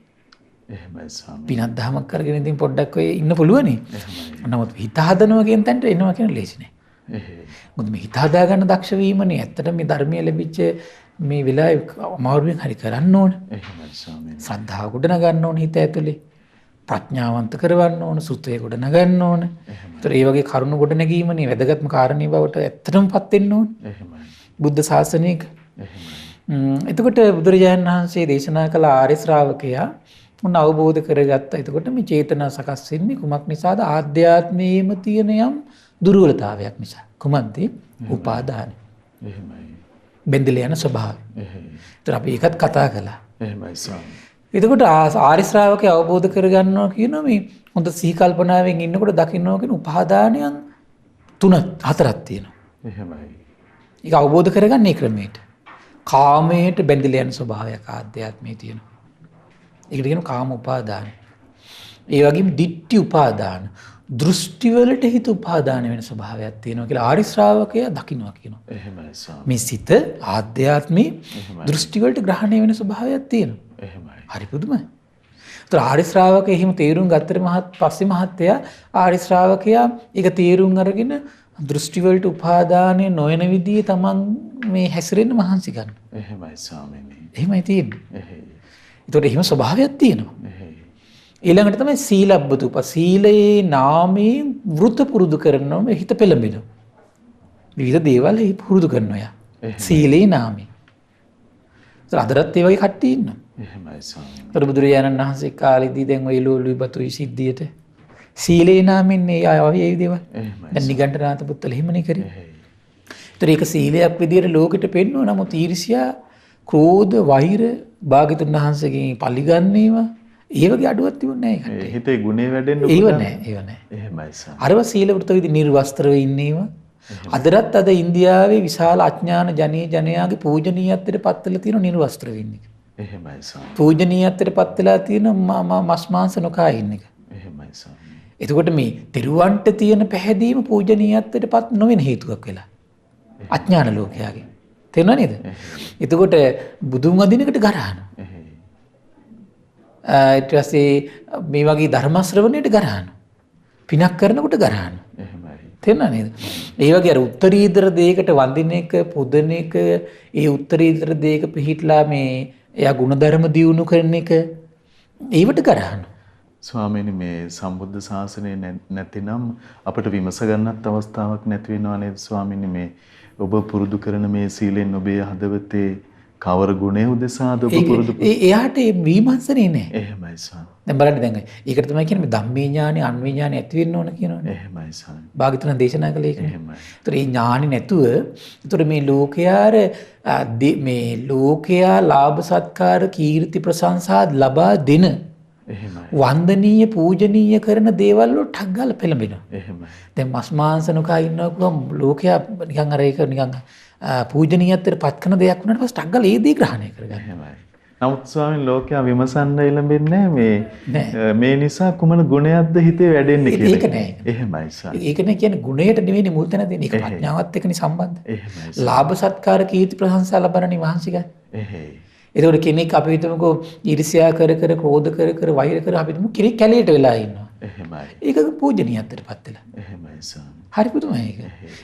A: එහෙමයි ස්වාමී.
B: පිනක් දහමක් කරගෙන ඉතින් පොඩ්ඩක් ඔය ඉන්න පුළුවනේ.
A: එහෙමයි.
B: නමුත් හිත හදනවා කියන තැනට එනවා කියන ලේසි නෑ.
A: එහෙයි.
B: මොකද මේ හිත හදා ගන්න දක්ෂ වීමනේ ඇත්තට මේ ධර්මයේ ලැබිච්ච මේ වෙලාවේ අමාරුවෙන් හරි කරන්න ඕන.
A: එහෙමයි ස්වාමී.
B: සද්ධාව ගොඩ නගන්න ඕන හිත ඇතුලේ. ප්‍රඥාවන්ත කරවන්න ඕන, සුතේ ගොඩ නගන්න ඕන. ඒතර ඒ වගේ කරුණු ගොඩ නැගීමනේ වැදගත්ම කාරණේ බවට ඇත්තටමපත් වෙන්න ඕන.
A: එහෙමයි.
B: බුද්ධ ශාසනයක.
A: එහෙමයි.
B: එතකොට බුදුරජාණන් වහන්සේ දේශනා කළ ආර්ය ශ්‍රාවකයා උන් අවබෝධ කරගත්තා. එතකොට මේ චේතනා සකස් වෙන්නේ කුමක් නිසාද? ආධ්‍යාත්මයේම තියෙන යම් දුර්වලතාවයක් නිසා. කුමක්ද? උපාදානයි.
A: එහෙමයි.
B: බෙන්දල යන ස්වභාවය.
A: එහෙයි.
B: ඒතර අපි ඒකත් කතා කළා.
A: එහෙමයි ස්වාමී.
B: එතකොට ආර්ය ශ්‍රාවකයා අවබෝධ කරගන්නවා කියනවා මේ හොඳ සිහි කල්පනාවෙන් ඉන්නකොට දකින්නවා කියන උපාදානයන් 4ක් තියෙනවා.
A: එහෙමයි.
B: ඒක අවබෝධ කරගන්නේ ක්‍රමයට. කාමයට බැඳිලා යන ස්වභාවයක් ආධ්‍යාත්මයේ තියෙනවා. ඒකට කියනවා කාම උපාදාන. ඒ වගේම ditthi උපාදාන, දෘෂ්ටි වලට හිත උපාදාන වෙන ස්වභාවයක් තියෙනවා කියලා ආරි ශ්‍රාවකයා දකින්නවා කියනවා.
A: එහෙමයි ස්වාමී.
B: මේ සිත ආධ්‍යාත්මී දෘෂ්ටි වලට ග්‍රහණය වෙන ස්වභාවයක් තියෙනවා.
A: එහෙමයි.
B: හරි පුදුමයි. ඒතර ආරි ශ්‍රාවකයා එහෙම තේරුම් ගත්තට පස්සේ මහත්තයා ආරි ශ්‍රාවකයා ඒක තේරුම් අරගෙන දෘෂ්ටි වලට උපාදානය නොවන විදිහේ තමන් මේ හැසිරෙන්න මහන්සි ගන්න.
A: එහෙමයි ස්වාමීනි.
B: එහෙමයි තියෙන්නේ.
A: එහෙයි.
B: ඒතකොට එහෙම ස්වභාවයක් තියෙනවා.
A: එහෙයි.
B: ඊළඟට තමයි සීලබ්බතුප. සීලේ නාමයෙන් වෘත පුරුදු කරනවම හිත පෙළඹෙනවා. විවිධ දේවල් හි පුරුදු කරනවා යා. සීලේ නාමයෙන්. ඒතර අදටත් ඒ වගේ කට්ටිය ඉන්නවා.
A: එහෙමයි ස්වාමීනි.
B: ඒතර බුදුරජාණන් වහන්සේ කාලෙදී දැන් ඔය ලෝලුයි බතුයි සිද්ධියට සීලේ නාමයෙන් ඒ ආවේ ඒ දේවල්.
A: එහෙමයි.
B: දැන් නිගණ්ඨනාත පුත්තල එහෙමනේ කරේ.
A: එහෙයි.
B: ඒතර ඒක සීලයක් විදියට ලෝකෙට පෙන්වනවා. නමුත් ඊර්ෂ්‍යා, ක්‍රෝධ, වෛර භාග්‍යතුන් වහන්සේගෙන් පරිගන්නේවා ඒ වගේ අඩුවක් තිබුණේ නැහැ ඒකට.
A: හිතේ ගුණේ වැඩෙන්න
B: ඒව නැහැ, ඒව නැහැ.
A: එහෙමයි ස්වාමී.
B: අරව සීල වෘත විදි නිර්වස්ත්‍රව ඉන්නේවා. අදටත් අද ඉන්දියාවේ විශාල අඥාන ජනයාගේ පූජනීයත්වයට පත් වෙලා තියෙන නිර්වස්ත්‍ර වෙන්නේ.
A: එහෙමයි ස්වාමී.
B: පූජනීයත්වයට පත් වෙලා තියෙන මස් මාංශ නොකා ඉන්න එක.
A: එහෙමයි ස්වාමී.
B: එතකොට මේ තෙරුවන්ට තියෙන පැහැදීම පූජනීයත්වයට පත් නොවන හේතුවක් වෙලා. අඥාන ලෝකයාගේ. තේරුණා නේද? එතකොට බුදුන් වදිනකට ගරහනවා.
A: එහෙයි.
B: ඊට පස්සේ මේ වගේ ධර්ම ශ්‍රවණයට ගරහනවා. පිනක් කරනකොට ගරහනවා.
A: එහෙමයි.
B: තේරුණා නේද? ඒ වගේ අර උත්තරීතර දෙයකට වඳින එක, පුදන එක, ඒ උත්තරීතර දෙයක පිහිట్లా මේ එයා ಗುಣධර්ම දියුණු කරන එක ඒවට ගරහනවා.
A: ස්වාමීනි මේ සම්බුද්ධ ශාසනය නැතිනම් අපිට විමස ගන්නත් අවස්ථාවක් නැති වෙනවා නේද ස්වාමීනි මේ ඔබ පුරුදු කරන මේ සීලෙන් ඔබේ හදවතේ කවර ගුණය උදෙසාද ඔබ පුරුදු
B: එයාට ඒ විමර්ශනේ නැහැ.
A: එහෙමයි ස්වාමී.
B: දැන් බලන්න දැන් ඒකට තමයි කියන්නේ මේ ධම්මේ ඥානෙ අන්වේ ඥානෙ ඇති වෙන්න ඕන කියනවනේ.
A: එහෙමයි ස්වාමී.
B: භාග්‍යතුන් දේශනා කළේ ඒකනේ.
A: එහෙමයි.
B: ඒතර මේ ඥානෙ නැතුව ඒතර මේ ලෝකයාර මේ ලෝකයා ලාභ සත්කාර කීර්ති ප්‍රශංසා ලබා දෙන
A: එහෙමයි.
B: වන්දනීය පූජනීය කරන දේවල් වල ටක් ගාලා පෙළඹෙනවා.
A: එහෙමයි.
B: දැන් මස් මාංශ නොකා ඉන්නවා ලෝකයා නිකන් අර ඒක නිකන් පූජනීයත්වයට පත් කරන දෙයක් වුණාට පස්සේ ටක් ගාලා ඒ දේ ග්‍රහණය කරගන්නවා.
A: එහෙමයි. නමුත් ස්වාමීන් ලෝකයා විමසන්න එළඹෙන්නේ මේ
B: නෑ.
A: මේ නිසා කුමන ගුණයක්ද හිතේ වැඩෙන්නේ කියලා.
B: ඒක නෑ.
A: එහෙමයි ස්වාමී.
B: ඒකනේ කියන්නේ ගුණයට නෙවෙයි මුල් තැන දෙන්නේ. ඒක ප්‍රඥාවත් එක්කනේ සම්බන්ධ.
A: එහෙමයි.
B: ලාභ සත්කාර කීර්ති ප්‍රශංසා ලබනනි වහන්සිකයි.
A: එහෙයි.
B: ඒතකොට කෙනෙක් අපි හිතමුකෝ ඊර්ෂ්‍යා කර කර ක්‍රෝධ කර කර වෛර කර අපි හිතමු කෙනෙක් කැලේට වෙලා ඉන්නවා.
A: එහෙමයි.
B: ඒක පූජනීයත්වයට පත් වෙලා.
A: එහෙමයි ස්වාමී.
B: හරි පුදුමයි ඒක.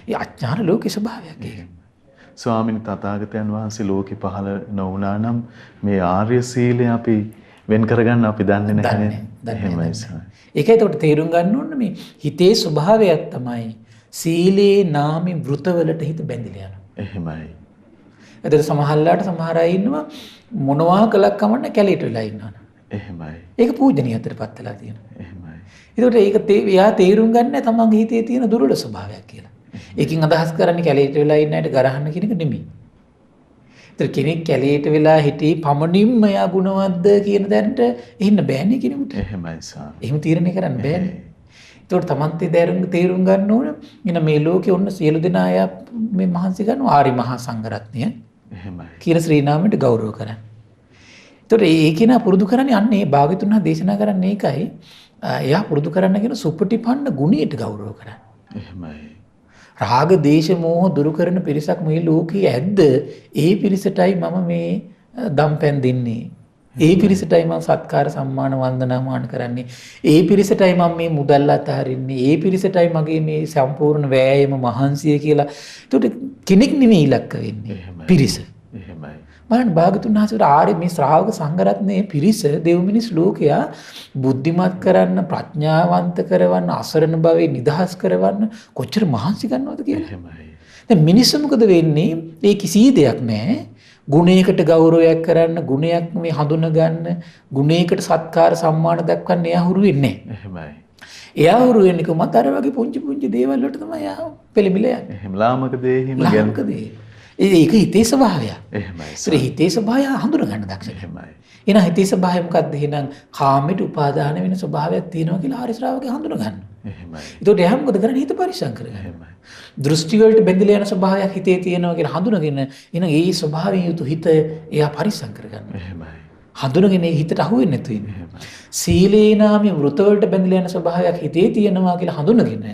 B: ඒ අඥාන ලෝකේ ස්වභාවයක් ඒක.
A: ස්වාමීන් තථාගතයන් වහන්සේ ලෝකෙ පහළ නොවුනා නම් මේ ආර්ය සීලය අපි වෙන් කරගන්න අපි දන්නේ නැහැ නේද? එහෙමයි ස්වාමී.
B: ඒකයි ඒකට තේරුම් ගන්න ඕන මේ හිතේ ස්වභාවයක් තමයි සීලේ නාමයෙන් වෘතවලට හිත බැඳිලා යනවා.
A: එහෙමයි.
B: එතකොට සමහරලාට සමහර අය ඉන්නවා මොනවා කළක් කමන්න කැලේට වෙලා ඉන්නවා.
A: එහෙමයි.
B: ඒක පූජනීයත්වයට පත් වෙලා තියෙනවා.
A: එහෙමයි.
B: ඒකට ඒක එයා තේරුම් ගන්න තමන්ගේ හිතේ තියෙන දුර්වල ස්වභාවයක් කියලා. ඒකෙන් අදහස් කරන්නේ කැලේට වෙලා ඉන්න අයට ගරහන්න කියන එක නෙමෙයි. ඒතර කෙනෙක් කැලේට වෙලා හිටි පමණින්ම එයා ගුණවත්ද කියන දැනට ඉන්න බෑනේ කෙනෙකුට.
A: එහෙමයි ස්වාමී.
B: එහෙම තීරණය කරන්න බෑනේ. ඒකට තමන්ත් තේරුම් ගන්න ඕන ඉන්න මේ ලෝකේ ඔන්න සියලු දෙනා අය මේ මහන්සි ගන්නවා ආරි මහා සංඝරත්නය
A: එහෙමයි.
B: කියන ශ්‍රී නාමයට ගෞරව කරන්න. ඒතකොට ඒකේන පුරුදු කරන්නේ අන්න ඒ භාග්‍යතුන් වහන්සේ දේශනා කරන්නේ ඒකයි. එයා පුරුදු කරන්න කියන සුපටිපන්න ගුණයට ගෞරව කරන්න.
A: එහෙමයි.
B: රාග දේශ මෝහ දුරු කරන පිරිසක් මේ ලෝකයේ ඇද්ද? ඒ පිරිසටයි මම මේ දම්පැන් දෙන්නේ. ඒ පිරිසටයි මම සත්කාර සම්මාන වන්දනාමාන කරන්නේ. ඒ පිරිසටයි මම මේ මුදල් අතහරින්නේ. ඒ පිරිසටයි මගේ මේ සම්පූර්ණ වෑයම මහන්සිය කියලා. ඒකට කෙනෙක් නෙමෙයි ඉලක්ක වෙන්නේ. පිරිස.
A: එහෙමයි.
B: බලන්න භාගතුන් වහන්සේට ආරේ මේ ශ්‍රාවක සංඝරත්නයේ පිරිස දෙව් මිනිස් ලෝකයා බුද්ධිමත් කරන්න ප්‍රඥාවන්ත කරවන්න අසරණ භවයේ නිදහස් කරවන්න කොච්චර මහන්සි ගන්නවද කියලා.
A: එහෙමයි.
B: දැන් මිනිස්සු මොකද වෙන්නේ? ඒ කිසි දෙයක් නැහැ. ගුණයකට ගෞරවයක් කරන්න, ගුණයක් මේ හඳුන ගන්න, ගුණයකට සත්කාර සම්මාන දක්වන්න එයා හුරු වෙන්නේ නැහැ.
A: එහෙමයි.
B: එයා හුරු වෙන්නේ කොහොමද? අර වගේ පුංචි පුංචි දේවල් වලට තමයි එයා පෙළඹිලා යන්නේ.
A: එහෙම ලාමක දේ හිම
B: ලාමක දේ. ඒක හිතේ ස්වභාවය.
A: එහෙමයි.
B: ඒ හිතේ ස්වභාවය හඳුන ගන්න දක්ෂ.
A: එහෙමයි.
B: එහෙනම් හිතේ ස්වභාවය මොකක්ද? එහෙනම් කාමයට උපාදාන වෙන ස්වභාවයක් තියෙනවා කියලා ආර්ය ශ්‍රාවකයා හඳුන ගන්නවා.
A: එහෙමයි.
B: ඒකට එයා මොකද කරන්නේ? හිත පරිස්සම් කරගන්න.
A: එහෙමයි.
B: දෘෂ්ටි වලට බැඳිලා යන ස්වභාවයක් හිතේ තියෙනවා කියලා හඳුනගෙන එහෙනම් ඒ ස්වභාවයෙන් යුතු හිත එයා පරිස්සම් කරගන්නවා.
A: එහෙමයි.
B: හඳුනගෙන ඒ හිතට අහු වෙන්නේ නැතු වෙන්නේ.
A: එහෙමයි.
B: සීලේ නාමී වෘත වලට බැඳිලා යන ස්වභාවයක් හිතේ තියෙනවා කියලා හඳුනගෙන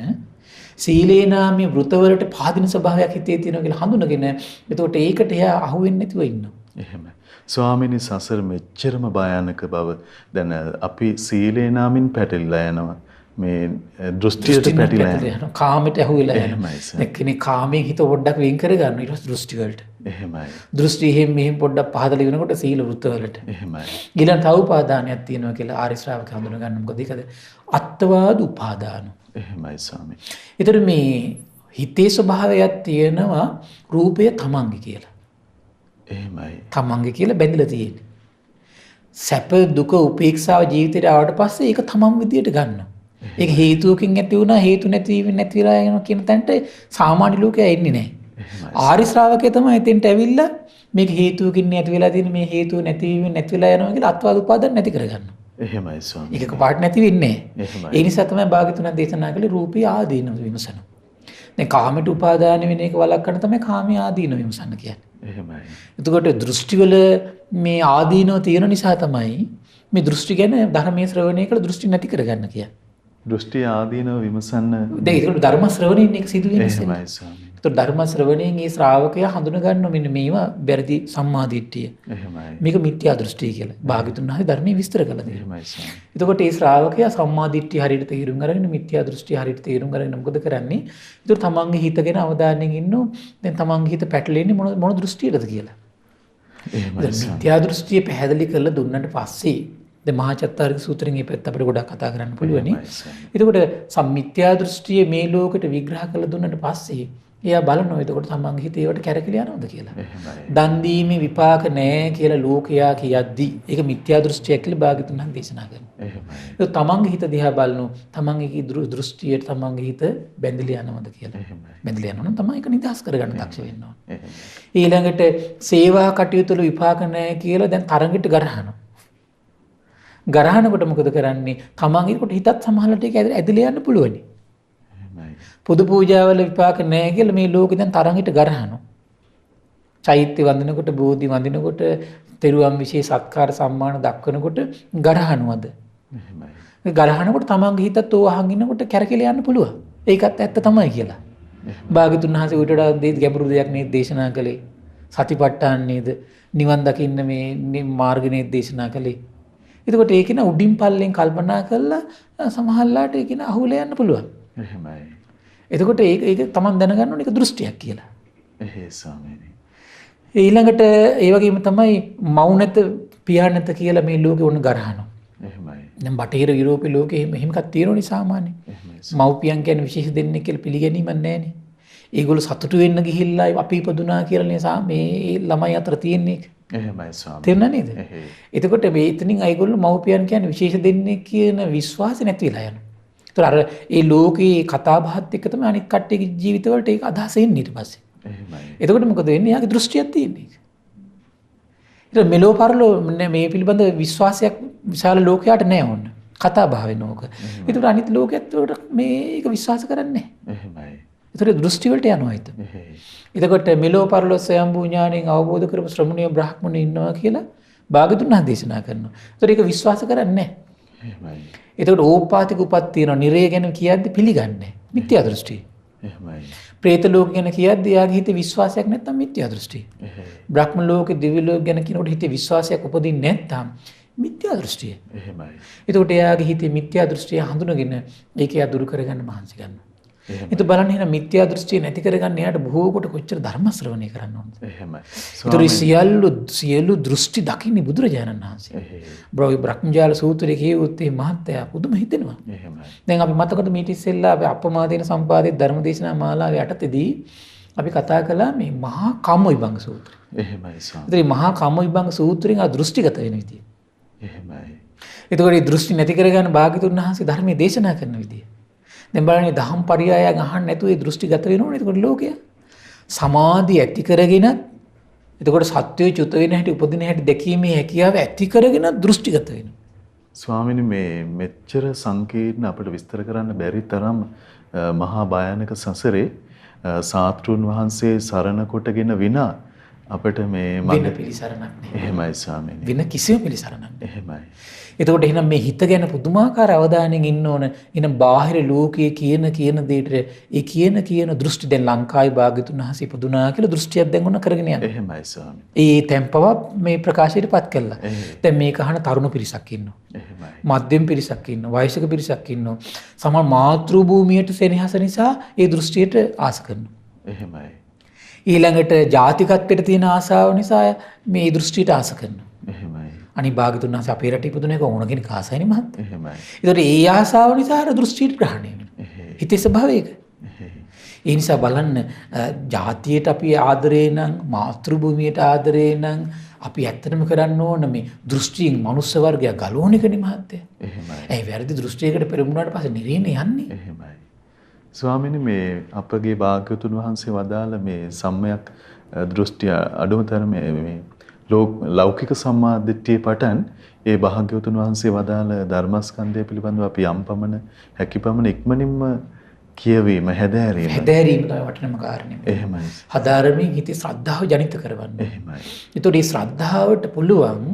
B: සීලේ නාමී වෘත වලට පාදින ස්වභාවයක් හිතේ තියෙනවා කියලා හඳුනගෙන එතකොට ඒකට එයා අහු වෙන්නේ නැතුව ඉන්නවා.
A: එහෙමයි. ස්වාමීනි සසර මෙච්චරම භයානක බව දැන් අපි සීලේ නාමින් පැටලිලා යනවා. මේ දෘෂ්ටියට පැටිලා යනවා.
B: කාමයට අහු වෙලා යනවා.
A: එහෙමයි සර්.
B: දැන් කෙනෙක් කාමයෙන් හිත පොඩ්ඩක් වෙන් කර ගන්න ඊට පස්සේ දෘෂ්ටි වලට.
A: එහෙමයි.
B: දෘෂ්ටි එහෙම මෙහෙම පොඩ්ඩක් පහදලා වෙනකොට සීල වෘත වලට.
A: එහෙමයි.
B: ඊළඟ තව උපාදානයක් තියෙනවා කියලා ආර්ය ශ්‍රාවක හඳුන ගන්න. මොකද ඒකද අත්වාද උපාදාන.
A: එහෙමයි ස්වාමී.
B: ඒතර මේ හිතේ ස්වභාවයක් තියෙනවා රූපය තමන්ගේ කියලා.
A: එහෙමයි.
B: තමන්ගේ කියලා බැඳිලා තියෙන්නේ. සැප දුක උපේක්ෂාව ජීවිතේට ආවට පස්සේ ඒක තමන් විදියට ගන්නවා. ඒක හේතුවකින් ඇති වුණා හේතු නැති වෙලා යනවා කියන තැනට සාමාන්‍ය ලෝකයා එන්නේ නැහැ. ආර්ය ශ්‍රාවකයා තමයි එතෙන්ට ඇවිල්ලා මේක හේතුවකින් නැති වෙලා තියෙන මේ හේතුව නැති වෙලා යනවා කියලා අත්වාද උපාදාන නැති කරගන්නවා.
A: එහෙමයි ස්වාමී.
B: ඒක පාට නැති වෙන්නේ
A: එහෙමයි.
B: නැහැ. ඒ නිසා තමයි භාග්‍යතුන් දේශනා කළේ රූපී ආදීන විමසන. දැන් කාමයට උපාදාන වෙන එක වළක්වන්න තමයි කාමී ආදීන විමසන්න කියන්නේ.
A: එහෙමයි.
B: එතකොට දෘෂ්ටිවල මේ ආදීනව තියෙන නිසා තමයි මේ දෘෂ්ටි ගැන ධර්මයේ ශ්‍රවණය කළ දෘෂ්ටි නැති කරගන්න කියන්නේ.
A: දෘෂ්ටි ආදීනව විමසන්න
B: දැන් ඒක ධර්ම ශ්‍රවණයෙන් එක සිදු වෙන්නේ.
A: එහෙමයි ස්වාමී.
B: ඒතකොට ධර්ම ශ්‍රවණයෙන් ඒ ශ්‍රාවකයා හඳුන ගන්න මෙන්න මේවා වැරදි සම්මාදිට්ඨිය.
A: එහෙමයි.
B: මේක මිත්‍යා දෘෂ්ටිය කියලා. භාග්‍යතුන් වහන්සේ ධර්මයේ විස්තර කළා දෙනවා.
A: එහෙමයි ස්වාමී.
B: එතකොට ඒ ශ්‍රාවකයා සම්මාදිට්ඨිය හරියට තේරුම් අරගෙන මිත්‍යා දෘෂ්ටිය හරියට තේරුම් අරගෙන මොකද කරන්නේ? ඒතකොට තමන්ගේ හිත ගැන අවධානයෙන් ඉන්නෝ. දැන් තමන්ගේ හිත පැටලෙන්නේ මොන දෘෂ්ටියටද කියලා.
A: එහෙමයි.
B: මිත්‍යා දෘෂ්ටිය පැහැදිලි කරලා දුන්නට පස්සේ දැන් මහා චත්තාරික සූත්‍රයෙන් මේ පැත්ත අපිට ගොඩක් කතා කරන්න පුළුවනි. එතකොට සම්මිත්‍යා දෘෂ්ටිය මේ ලෝකෙට විග්‍රහ කරලා දුන්නට පස්සේ එයා බලනවා එතකොට තමන්ගේ හිත ඒවට කැරකිලා යනවද කියලා.
A: එහෙමයි.
B: දන් දීමේ විපාක නැහැ කියලා ලෝකයා කියද්දි ඒක මිත්‍යා දෘෂ්ටියක් කියලා භාග්‍යතුන් වහන්සේ දේශනා කරනවා.
A: එහෙමයි.
B: ඒක තමන්ගේ හිත දිහා බලනෝ තමන්ගේ දෘෂ්ටියට තමන්ගේ හිත බැඳිලා යනවද කියලා.
A: එහෙමයි.
B: බැඳිලා යනවා නම් තමයි ඒක නිදහස් කරගන්න දක්ෂ වෙන්න ඕන.
A: එහෙමයි.
B: ඊළඟට සේවා කටයුතු වල විපාක නැහැ කියලා දැන් තරඟට ගරහනවා. ගරහනකොට මොකද කරන්නේ? තමන්ගේකට හිතත් සමහරවිට ඒක ඇදලා යන්න පුළුවනි.
A: එහෙමයි.
B: පොදු පූජාවල විපාක නැහැ කියලා මේ ලෝකෙ දැන් තරඟට ගරහනවා. චෛත්‍ය වඳිනකොට බෝධි වඳිනකොට තෙරුවන් විශේෂ සත්කාර සම්මාන දක්වනකොට ගරහනවද?
A: එහෙමයි.
B: ඒ ගරහනකොට තමන්ගේ හිතත් ඕවහන් ඉන්නකොට කැරකිලා යන්න පුළුවන්. ඒකත් ඇත්ත තමයි කියලා. භාග්‍යතුන් වහන්සේ ඊට වඩා ගැඹුරු දෙයක් මේ දේශනා කළේ. සතිපට්ඨාන නේද? නිවන් දකින්න මේ මාර්ගනේ දේශනා කළේ. එතකොට ඒක න උඩින් පල්ලෙන් කල්පනා කරලා සමහරලාට ඒක න අහුවලා යන්න පුළුවන්.
A: එහෙමයි.
B: එතකොට ඒක තමන් දැනගන්න ඕනේ ඒක දෘෂ්ටියක් කියලා.
A: එහෙයි ස්වාමීනි.
B: ඊළඟට ඒ වගේම තමයි මව් නැත පියා නැත කියලා මේ ලෝකේ වුණ ගරහනවා.
A: එහෙමයි.
B: දැන් බටහිර යුරෝපේ ලෝකේ එහෙම එකක් තියෙනවනේ සාමාන්‍ය.
A: එහෙමයි.
B: මව්පියන් කියන්නේ විශේෂ දෙන්නෙක් කියලා පිළිගැනීමක් නැහැනේ. ඒගොල්ලෝ සතුටු වෙන්න ගිහිල්ලා අපි ඉපදුනා කියලා නිසා මේ ළමයි අතර තියෙන්නේ.
A: එහෙමයි ස්වාමී.
B: තේරුණා නේද?
A: එහෙයි.
B: එතකොට මේ එතනින් අයගොල්ලෝ මව්පියන් කියන්නේ විශේෂ දෙන්නෙක් කියන විශ්වාසය නැති වෙලා යනවා. ඒතර අර ඒ ලෝකේ කතා බහත් එක්ක තමයි අනිත් කට්ටියගේ ජීවිතවලට ඒක අදහස එන්නේ ඊට පස්සේ.
A: එහෙමයි.
B: එතකොට මොකද වෙන්නේ? යාගේ දෘෂ්ටියක් තියෙන්නේ. ඒක මෙලෝ පරලෝ මේ පිළිබඳ විශ්වාසයක් විශාල ලෝකයට නැහැ ඕන. කතා බහ වෙන ඕක. ඒතකොට අනිත් ලෝකයේත් මේක විශ්වාස කරන්නේ නැහැ.
A: එහෙමයි.
B: ඒතකොට දෘෂ්ටි වලට යනවා හිත.
A: එහෙයි.
B: එතකොට මෙලෝ පරලෝ ස්වයම්බු ඥාණයෙන් අවබෝධ කරපු ශ්‍රමණීය බ්‍රාහ්මණය ඉන්නවා කියලා භාගතුන් වහන්සේ දේශනා කරනවා. ඒතකොට ඒක විශ්වාස කරන්නේ නැහැ.
A: එහෙමයි.
B: එතකොට ඕපාතික උපත් තියෙනවා. නිරය ගැන කියද්දි පිළිගන්නේ නැහැ. මිත්‍යා දෘෂ්ටි.
A: එහෙමයි.
B: പ്രേත ලෝක ගැන කියද්දි යාගේ හිතේ විශ්වාසයක් නැත්නම් මිත්‍යා දෘෂ්ටි.
A: එහෙයි.
B: බ්‍රහ්ම ලෝකේ දිව්‍ය ලෝක ගැන කියනකොට හිතේ විශ්වාසයක් උපදින්නේ නැත්නම් මිත්‍යා දෘෂ්ටිය.
A: එහෙමයි.
B: එතකොට එයාගේ හිතේ මිත්‍යා දෘෂ්ටිය හඳුනගෙන ඒක එයා දුරු කරගන්න මහන්සි ගන්නවා. එතකොට බලන්න එහෙනම් මිත්‍යා දෘෂ්ටිය නැති කරගන්න එයාට බොහෝ කොට කොච්චර ධර්ම ශ්‍රවණය කරන්න ඕනද?
A: එහෙමයි.
B: ඒතර සියලු දෘෂ්ටි දකින්නේ බුදුරජාණන් වහන්සේ.
A: එහෙයි.
B: බ්‍රහ්මජාල සූත්‍රයේ කියවුත් මේ මහත්තයා පුදුම හිතෙනවා.
A: එහෙමයි.
B: දැන් අපි මතකද මීට ඉස්සෙල්ලා අපි අප්‍රමාදේන සම්පාදේ ධර්මදේශනා මාලාවේ යටතේදී අපි කතා කළා මේ මහා කම්ම විභංග සූත්‍රය.
A: එහෙමයි ස්වාමී.
B: ඒතර මේ මහා කම්ම විභංග සූත්‍රයෙන් ආ දෘෂ්ටිගත වෙන විදිය.
A: එහෙමයි.
B: එතකොට මේ දෘෂ්ටි නැති කරගන්න භාග්‍යතුන් වහන්සේ ධර්මයේ දේශනා කරන විදිය. දැන් බලන්න දහම් පරයයන් අහන්න නැතුව ඒ දෘෂ්ටිගත වෙනවනේ එතකොට ලෝකය. සමාධිය ඇති කරගෙන එතකොට සත්‍යය චුත වෙන හැටි උපදින හැටි දැකීමේ හැකියාව ඇති කරගෙන දෘෂ්ටිගත වෙනවා.
A: ස්වාමීනි මේ මෙච්චර සංකීර්ණ අපිට විස්තර කරන්න බැරි තරම් මහා භයානක සසරේ සාත්‍රුන් වහන්සේ සරණ කොටගෙන විනා අපිට මේ
B: වෙන පිළිසරණක් නැහැ.
A: එහෙමයි ස්වාමීනි.
B: වෙන කිසිම පිළිසරණක් නැහැ.
A: එහෙමයි.
B: එතකොට එහෙනම් මේ හිත ගැන පුදුමාකාර අවධානයෙන් ඉන්න ඕන. එහෙනම් බාහිර ලෝකයේ කියන දෙයට ඒ කියන දෘෂ්ටි දැන් ලංකාවේ භාග්‍යතුන් වහන්සේ පුදුනා කියලා දෘෂ්ටියක් දැන් ඔන්න කරගෙන යනවා.
A: එහෙමයි ස්වාමීනි.
B: ඒ තැම්පව මේ ප්‍රකාශයටපත් කළා. දැන් මේක අහන තරුණ පිරිසක් ඉන්නවා.
A: එහෙමයි.
B: මධ්‍යම පිරිසක් ඉන්නවා. වයසක පිරිසක් ඉන්නවා. සමහර මාතෘ භූමියට සෙනෙහස නිසා ඒ දෘෂ්ටියට ආස කරනවා.
A: එහෙමයි.
B: ඊළඟට ජාතිකත්වයට තියෙන ආසාව නිසා මේ දෘෂ්ටියට ආස කරනවා.
A: එහෙමයි.
B: අනිත් භාග්‍යතුන් වහන්සේ අපේ රටේ ඉපදුන එක ඕන කෙනෙක් ආසයිනේ මහත්තයා.
A: එහෙමයි.
B: ඒතකොට ඒ ආසාව නිසා අර දෘෂ්ටියට ග්‍රහණය වෙනවා. හිතේ ස්වභාවය ඒක. ඒ නිසා බලන්න ජාතියට අපි ආදරේ නම් මාතෘ භූමියට ආදරේ නම් අපි ඇත්තටම කරන්න ඕන මේ දෘෂ්ටියෙන් මනුස්ස වර්ගය ගලවන එකනේ මහත්තයා.
A: එහෙමයි.
B: ඒ වැරදි දෘෂ්ටියකට පෙරමුණාට පස්සේ නිරේනේ යන්නේ.
A: එහෙමයි. ස්වාමීනි මේ අපගේ භාග්‍යතුන් වහන්සේ වදාළ මේ සම්මයක් දෘෂ්ටිය අඩුමතරමේ මේ ලෞකික සම්මාදිට්ඨිය පටන් ඒ භාග්‍යවතුන් වහන්සේ වදාළ ධර්මස්කන්ධය පිළිබඳව අපි යම් පමණ හැකියපමණ ඉක්මනින්ම කියවීම හැදෑරීම
B: තමයි වටිනම කාරණේ.
A: එහෙමයි.
B: හදාරමින් හිතේ ශ්‍රද්ධාව ජනිත කරවන්න.
A: එහෙමයි.
B: ඒතකොට මේ ශ්‍රද්ධාවට පුළුවන්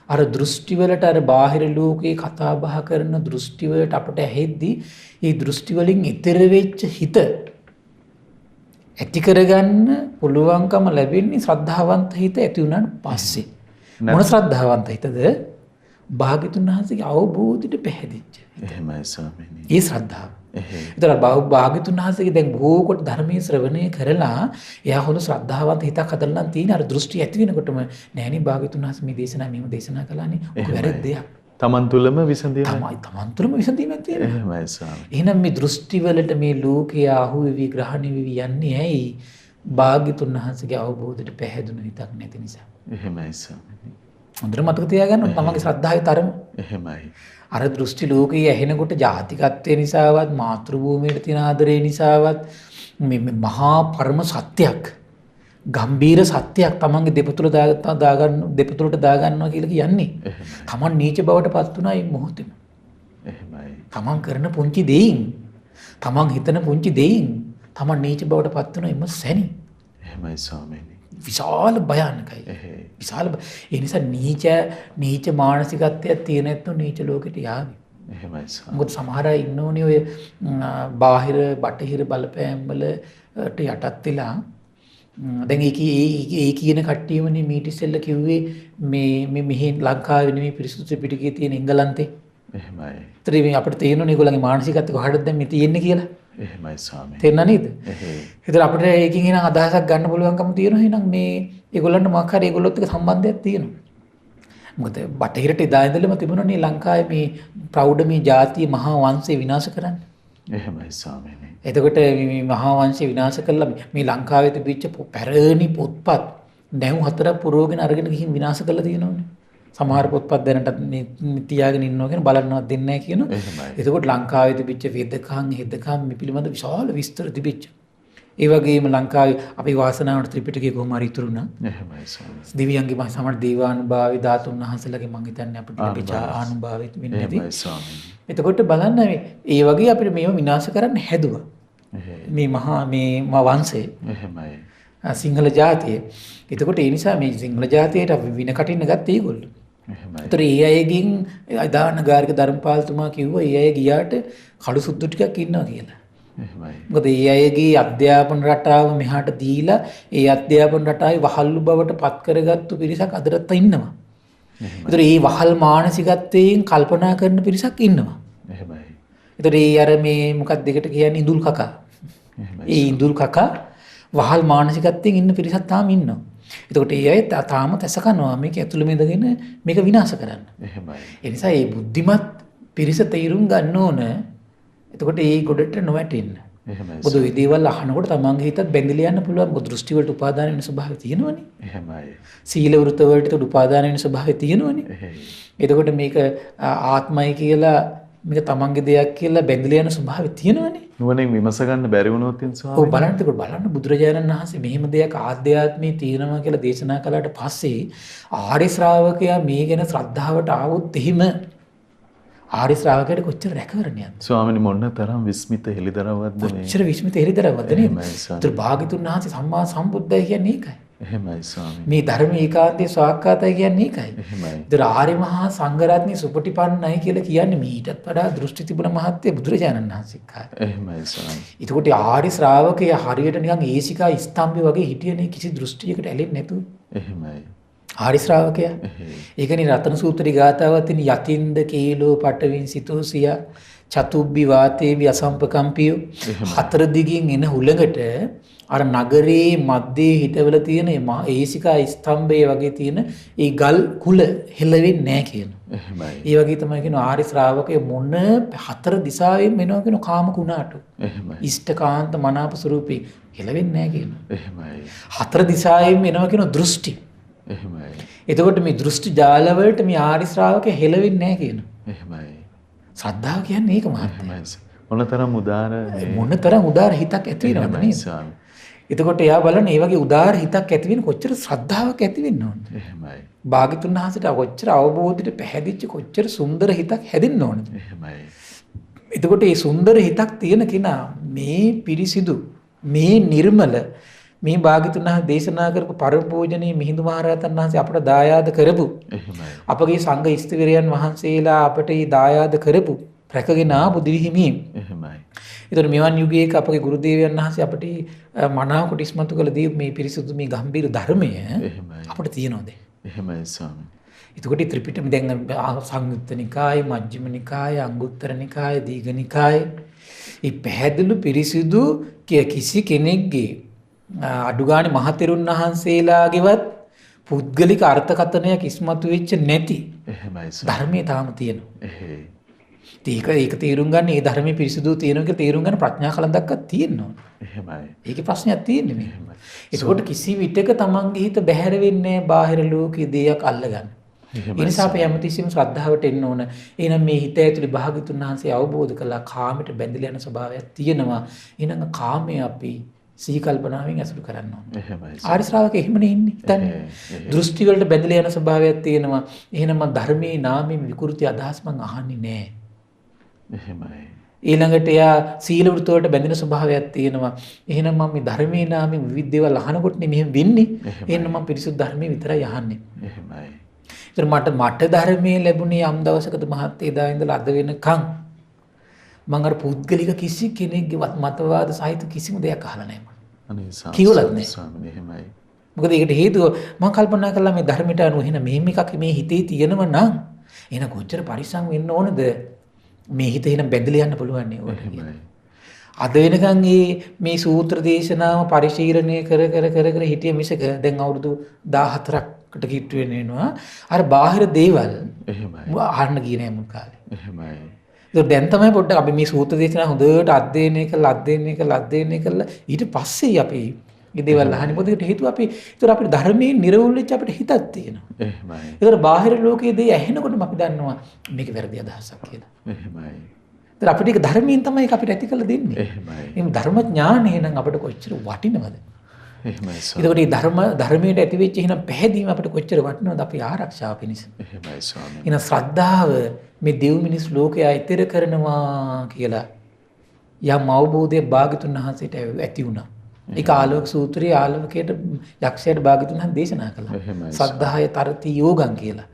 B: අර දෘෂ්ටි වලට අර බාහිර ලෝකේ කතා බහ කරන දෘෂ්ටි වලට අපට ඇහෙද්දී මේ දෘෂ්ටි වලින් ඈතර වෙච්ච හිත ඇති කරගන්න පුළුවන්කම ලැබෙන්නේ ශ්‍රද්ධාවන්ත හිත ඇති වුණාට පස්සේ. මොන ශ්‍රද්ධාවන්ත හිතද? භාග්‍යතුන් වහන්සේගේ අවබෝධයට පැහැදිච්ච.
A: එහෙමයි ස්වාමීනි.
B: ඒ ශ්‍රද්ධාව. ඒතර භාග්‍යතුන් වහන්සේගේ දැන් බොහෝ කොට ධර්මයේ ශ්‍රවණය කරලා එයා හොඳ ශ්‍රද්ධාවන්ත හිතක් හදලා නම් තියෙන අර දෘෂ්ටි ඇති වෙනකොටම නෑනේ භාග්‍යතුන් වහන්සේ මේ දේශනා මෙහෙම දේශනා කළානේ. ඔක වැරද්දයක්.
A: තමන් තුළම විසඳීම
B: තමන් තුළම විසඳීමක් තියෙනවා.
A: එහෙමයි ස්වාමීනි.
B: එහෙනම් මේ දෘෂ්ටි වලට මේ ලෝකයේ අහු වෙවි ග්‍රහණය වෙවි යන්නේ ඇයි? භාග්‍යතුන් වහන්සේගේ අවබෝධයට පැහැදුණු හිතක් නැති නිසා.
A: එහෙමයි ස්වාමීනි.
B: හොඳට මතක තියාගන්න තමන්ගේ ශ්‍රද්ධාවේ තරම.
A: එහෙමයි.
B: අර දෘෂ්ටි ලෝකයේ ඇහෙනකොට ජාතිකත්වය නිසාවත් මාතෘ භූමියට තියෙන ආදරේ නිසාවත් මේ මහා පරම සත්‍යයක් ගම්බීර සත්‍යයක් තමන්ගේ දෙපතුල දෙපතුලට දාගන්නවා කියලා කියන්නේ. තමන් නීච බවට පත් වුණා මේ මොහොතේම.
A: එහෙමයි.
B: තමන් කරන පුංචි දෙයින් තමන් හිතන පුංචි දෙයින් තමන් නීච බවට පත් වුණා එම සැනි.
A: එහෙමයි ස්වාමීනි.
B: විශාල භයානකයි. විශාල ඒ නිසා නීච මානසිකත්වයක් තියෙන නැත්නම් නීච ලෝකෙට යාවි.
A: එහෙමයි ස්වාමීනි.
B: මොකද සමහර අය ඉන්න ඕනේ ඔය බාහිර බටහිර බලපෑම් වලට යටත් වෙලා දැන් ඒ කියන කට්ටියමනේ මීට ඉස්සෙල්ලා කිව්වේ මේ මෙහි ලංකාවේ නෙමෙයි පිරිසුදු ත්‍රිපිටකයේ තියෙන එංගලන්තේ.
A: එහෙමයි.
B: ඒතරේ මේ අපිට තේරෙන්නේ ඒගොල්ලන්ගේ මානසිකත්වය කොහටද දැන් මේ තියෙන්නේ කියලා.
A: එහෙමයි ස්වාමීනි.
B: තේරුණා නේද? ඒතර අපිට ඒකකින් එන අදහසක් ගන්න පුළුවන්කම තියෙනවා. එහෙනම් මේ ඒගොල්ලන්ට මොකක් හරි ඒගොල්ලොත් එක්ක සම්බන්ධයක් තියෙනවා. මොකද බටහිරට එදා ඉඳලම තිබුණනේ ලංකාවේ මේ ප්‍රෞಢ මේ ජාතිය මහා වංශය විනාශ කරන්න.
A: එහෙමයි ස්වාමීනි.
B: එතකොට මේ මහා වංශය විනාශ කළා මේ ලංකාවේ තිබිච්ච පැරණි පොත්පත් නැව් හතරක් පුරවගෙන අරගෙන ගිහින් විනාශ කළා තියෙනවනේ. සමහර පොත්පත් දැනට තියාගෙන ඉන්නවා කියන බලන්නවත් දෙන්නේ නැහැ කියනවා. එතකොට ලංකාවේ තිබිච්ච වෙදකම් හෙදකම් මේ පිළිබඳ විශාල විස්තර තිබිච්ච. ඒ වගේම ලංකාවේ අපි වාසනාවට ත්‍රිපිටකය කොහොම හරි ඉතුරු වුණා.
A: එහෙමයි ස්වාමීනි.
B: දිව්‍යංගේ මහ සමහර දේවානුභාවී ධාතුන් වහන්සේලාගේ මම හිතන්නේ අපිට ලැබිච්ච ආනුභාවීත් වෙන්නේ නැති.
A: එහෙමයි ස්වාමීනි.
B: එතකොට බලන්න ඒ වගේ අපිට මේව විනාශ කරන්න හැදුවා. මේ මහා මේ වංශය.
A: එහෙමයි.
B: සිංහල ජාතිය. එතකොට ඒ නිසා මේ සිංහල ජාතියට අපි වින කටින්න ගත්තේ ඒගොල්ලෝ.
A: එහෙමයි.
B: ඒතර ඒ අයගෙන් අදානගාරික ධර්මපාලතුමා කිව්වා ඒ අය ගියාට කළු සුද්දු ටිකක් ඉන්නවා කියලා.
A: එහෙමයි.
B: මොකද ඒ අයගේ අධ්‍යාපන රටාව මෙහාට දීලා ඒ අධ්‍යාපන රටාවේ වහල්ලු බවට පත් කරගත්තු පිරිසක් අදටත් ඉන්නවා. ඒතර මේ වහල් මානසිකත්වයෙන් කල්පනා කරන පිරිසක් ඉන්නවා.
A: එහෙමයි.
B: ඒතර ඒ අර මේ මොකක්ද දෙකට කියන්නේ ඉඳුල් කකා. ඒ ඉඳුල් කකා වහල් මානසිකත්වයෙන් ඉන්න පිරිසක් තාම ඉන්නවා. එතකොට ඒ අය තාම තැස කනවා මේක ඇතුළේ මෙදගෙන මේක විනාශ කරන්න.
A: එහෙමයි.
B: ඒ නිසා මේ බුද්ධිමත් පිරිස තීරුම් ගන්න ඕන. එතකොට ඒ ගොඩට නොවැටෙන්න.
A: එහෙමයි.
B: මොකද මේ දේවල් අහනකොට තමන්ගේ හිතත් බැඳිලා යන්න පුළුවන්. මොකද දෘෂ්ටි වලට උපාදාන වෙන ස්වභාවය තියෙනවනේ.
A: එහෙමයි.
B: සීල වෘත වලට උපාදාන වෙන ස්වභාවය තියෙනවනේ. එතකොට මේක ආත්මයි කියලා මේක තමන්ගේ දෙයක් කියලා බැඳලා යන ස්වභාවය තියෙනවනේ.
A: නුවණින් විමස ගන්න බැරි වුණොත්
B: ඔව්
A: ස්වාමීනි.
B: බලන්න බුදුරජාණන් වහන්සේ මෙහෙම දෙයක් ආධ්‍යාත්මයේ තියෙනවා කියලා දේශනා කළාට පස්සේ ආර්ය ශ්‍රාවකයා මේ ගැන ශ්‍රද්ධාවට ආවොත් එහෙම ආර්ය ශ්‍රාවකයට කොච්චර රැකවරණයක්ද?
A: ස්වාමීනි මොන්න තරම් විස්මිත හෙලිදරවක්ද මේ.
B: කොච්චර විශ්මිත හෙළිදරවක්ද නේද?
A: එහෙමයි ස්වාමීනි.
B: ඒතර භාග්‍යතුන් වහන්සේ සම්මා සම්බුද්ධය කියන්නේ ඒකයි.
A: එහෙමයි ස්වාමීනි.
B: මේ ධර්ම ඒකාන්තයේ ස්වාක්ඛාතය කියන්නේ ඒකයි.
A: එහෙමයි.
B: ඒතර ආර්ය මහා සංඝරත්නයේ සුපටිපන්නයි කියලා කියන්නේ මීටත් වඩා දෘෂ්ටි තිබුණ මහත්ය බුදුරජාණන් වහන්සේ කායි.
A: එහෙමයි ස්වාමීනි.
B: එතකොට ආර්ය ශ්‍රාවකයා හරියට නිකන් ඒසිකා ස්තම්භය වගේ හිටියනේ කිසි දෘෂ්ටියකට ඇලෙන්නේ නැතුව.
A: එහෙමයි.
B: ආර්ය ශ්‍රාවකයා.
A: එහෙයි.
B: ඒකනේ රතන සූත්‍රී ගාථාවක් තියෙන යතින්ද කේලෝ පටවින් සිතෝසිය චතුබ්බි වාතේවි අසම්පකම්පියෝ. හතර දිගින් එන හුලඟට අර නගරේ මැද්දේ හිටවල තියෙන ඒසිකා ස්තම්භය වගේ තියෙන ඒ ගල් කුල හෙලවෙන්නේ නැහැ කියන.
A: එහෙමයි.
B: ඒ වගේ තමයි කියන ආර්ය ශ්‍රාවකය මොන හතර දිශාවෙන් එනවා කියන කාම කුණාට.
A: එහෙමයි.
B: ඉෂ්ඨකාන්ත මනාප ස්වරූපේ හෙලවෙන්නේ නැහැ කියන.
A: එහෙමයි.
B: හතර දිශාවෙන් එනවා කියන දෘෂ්ටි.
A: එහෙමයි.
B: එතකොට මේ දෘෂ්ටි ජාල වලට මේ ආර්ය ශ්‍රාවකය හෙලවෙන්නේ නැහැ කියන.
A: එහෙමයි.
B: ශ්‍රද්ධාව කියන්නේ ඒක මහත්මයා.
A: එහෙමයි. මොනතරම් උදාර
B: මොනතරම් උදාර හිතක් ඇති වෙනවද
A: එහෙමයි
B: නේද?
A: ස්වාමීනි.
B: එතකොට එයා බලන්න මේ වගේ උදාර හිතක් ඇති වෙන කොච්චර ශ්‍රද්ධාවක් ඇති වෙන්න ඕනද?
A: එහෙමයි.
B: භාග්‍යතුන් වහන්සේට කොච්චර අවබෝධයට පැහැදිච්ච කොච්චර සුන්දර හිතක් හැදෙන්න ඕනද?
A: එහෙමයි.
B: එතකොට මේ සුන්දර හිතක් තියෙන කෙනා මේ පිරිසිදු මේ නිර්මල මේ භාග්‍යතුන් වහන්සේ දේශනා කරපු පරම පූජනීය මිහිඳු මහරහතන් වහන්සේ අපට දායාද කරපු
A: එහෙමයි.
B: අපගේ සංඝ ස්ථවිරයන් වහන්සේලා අපට මේ දායාද කරපු රැකගෙන ආපු දිවිහිමි.
A: එහෙමයි.
B: ඒතර මෙවන් යුගයක අපගේ ගුරු දේවයන් වහන්සේ අපට මනාවකට ඉස්මතු කළ දී මේ පිරිසුදු මේ ගම්බීර ධර්මය
A: එහෙමයි.
B: අපට තියෙනවද?
A: එහෙමයි ස්වාමීනි.
B: එතකොට ත්‍රිපිටකම දැන් සංයුත්ත නිකාය, මජ්ක්‍ධිම නිකාය, අංගුත්තර නිකාය, දීඝ නිකාය මේ පැහැදිලි පිරිසිදු කිසි කෙනෙක්ගේ අඩුගානේ මහතෙරුන් වහන්සේලාගේවත් පුද්ගලික අර්ථකථනයක් ඉස්මතු වෙච්ච නැති
A: එහෙමයි ස්වාමීනි.
B: ධර්මයේ තාම තියෙනවා.
A: එහෙයි.
B: ඒක තේරුම් ගන්න මේ ධර්මයේ පිරිසිදු තියෙනවා කියලා තේරුම් ගන්න ප්‍රඥා කලන්දක්වත් තියෙනවා.
A: එහෙමයි.
B: ඒකේ ප්‍රශ්නයක් තියෙන්නේ මේ.
A: එහෙමයි.
B: ඒකෝට කිසි විටක තමන්ගේ හිත බැහැර වෙන්නේ බාහිර ලෝකයේ දෙයක් අල්ලගන්න.
A: එහෙමයි.
B: ඒ නිසා අපි හැමතිස්සෙම ශ්‍රද්ධාවට එන්න ඕන. එහෙනම් මේ හිත ඇතුලේ භාග්‍යතුන් වහන්සේ අවබෝධ කළා කාමයට බැඳලා යන ස්වභාවයක් තියෙනවා. එහෙනම් කාමයේ අපි සිහි කල්පනාවෙන් ඇසුරු කරන්න ඕන.
A: එහෙමයි.
B: ආර්ය ශ්‍රාවකෙ එහෙමනේ ඉන්නේ. හිතන්නේ. දෘෂ්ටි වලට බැඳලා යන ස්වභාවයක් තියෙනවා. එහෙනම් මම ධර්මයේ නාමයෙන් විකෘති අදහස් මං අහන්නේ නැහැ.
A: එහෙමයි.
B: ඊළඟට එයා සීල වෘත වලට බැඳෙන ස්වභාවයක් තියෙනවා. එහෙනම් මම මේ ධර්මයේ නාමයෙන් විවිධ දේවල් අහනකොට නේ මෙහෙම වෙන්නේ. එහෙනම් මම පිරිසුදු ධර්මයේ විතරයි අහන්නේ.
A: එහෙමයි.
B: ඒතර මට ධර්මයේ ලැබුණේ යම් දවසකද මහත්තයා එදා ඉඳලා අද වෙනකන් මම අර පුද්ගලික කිසි කෙනෙක්ගේ මතවාද සහිත කිසිම දෙයක් අහලා නැහැ මම.
A: අනේ
B: කිව්වලත් නැහැ.
A: ස්වාමීනි එහෙමයි.
B: මොකද ඒකට හේතුව මම කල්පනා කළා මේ ධර්මයට අනුව එහෙනම් මෙහෙම එකක් මේ හිතේ තියෙනව නම් එහෙනම් කොච්චර පරිස්සම් වෙන්න ඕනද? මේ හිත එහෙනම් බැඳලා යන්න පුළුවන් නේ ඕකට කියලා.
A: එහෙමයි.
B: අද වෙනකන් මේ සූත්‍ර දේශනාව පරිශීලනය කර හිටිය මිසක දැන් අවුරුදු 14කට කිට්ටු වෙනවා. අර බාහිර දේවල්
A: එහෙමයි.
B: අහන්න ගියේ නෑ මුල් කාලේ.
A: එහෙමයි.
B: ඒක දැන් තමයි පොඩ්ඩක් අපි මේ සූත්‍ර දේශනාව හොඳට අධ්‍යයනය කළා ඊට පස්සේ අපි මේ දේවල් අහන්නේ. මොකද ඒකට හේතුව ඒතර අපේ ධර්මයේ නිර්වුල් වෙච්ච අපිට හිතක් තියෙනවා.
A: එහෙමයි.
B: ඒතර බාහිර ලෝකයේ දේ ඇහෙනකොටම අපි දන්නවා මේක වැරදි අදහසක් කියලා.
A: එහෙමයි.
B: ඒතර අපිට ඒක ධර්මයෙන් තමයි ඒක අපිට ඇති කරලා දෙන්නේ.
A: එහෙමයි.
B: මේ ධර්ම ඥානය නම් අපිට කොච්චර වටිනවද?
A: එහෙමයි.
B: ඒකට මේ ධර්මයට ඇති වෙච්ච එහෙනම් පැහැදීම අපිට කොච්චර වටිනවද අපේ ආරක්ෂාව පිණිස.
A: එහෙමයි ස්වාමීනි.
B: එහෙනම් ශ්‍රද්ධාව මේ දෙව් මිනිස් ලෝකයා ඊතර කරනවා කියලා යම් අවබෝධයක් භාග්‍යතුන් වහන්සේට ඇති වුණා. ඒක ආලෝක සූත්‍රයේ ආලෝකයට යක්ෂයාට භාග්‍යතුන් වහන්සේ දේශනා කළා. සද්ධාය තරති යෝගං කියලා.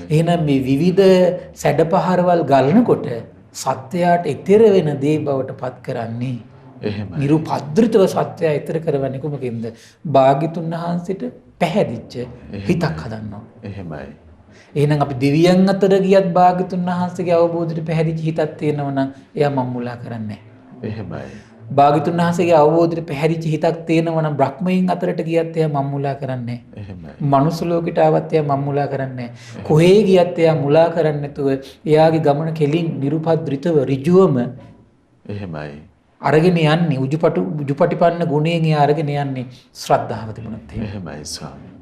B: එහෙනම් මේ විවිධ සැඩපහරවල් ගලනකොට සත්‍යයට ඊතර වෙන දේ බවට පත් කරන්නේ
A: එහෙමයි.
B: නිරුපද්‍රිතව සත්‍යය ඊතර කරවන්නේ කොමකින්ද? භාග්‍යතුන් වහන්සේට පැහැදිච්ච හිතක් හදන්නවා.
A: එහෙමයි.
B: එහෙනම් අපි දෙවියන් අතර ගියත් භාග්‍යතුන් වහන්සේගේ අවබෝධයට පැහැදිච්ච හිතක් තියෙනවා නම් එයා මම්මුලා කරන්නේ නැහැ.
A: එහෙමයි.
B: භාග්‍යතුන් වහන්සේගේ අවබෝධයට පැහැදිච්ච හිතක් තියෙනවා නම් බ්‍රහ්මයන් අතරට ගියත් එයා මම්මුලා කරන්නේ නැහැ.
A: එහෙමයි.
B: මනුස්ස ලෝකයට ආවත් එයා මම්මුලා කරන්නේ නැහැ. කොහේ ගියත් එයා මුලා කරන්නේ නැතුව එයාගේ ගමන කෙලින් නිරුපද්‍රිතව ඍජුවම
A: එහෙමයි.
B: අරගෙන යන්නේ උජුපටිපන්න ගුණයෙන් එයා අරගෙන යන්නේ ශ්‍රද්ධාව තිබුණත් එහෙම.
A: එහෙමයි ස්වාමී.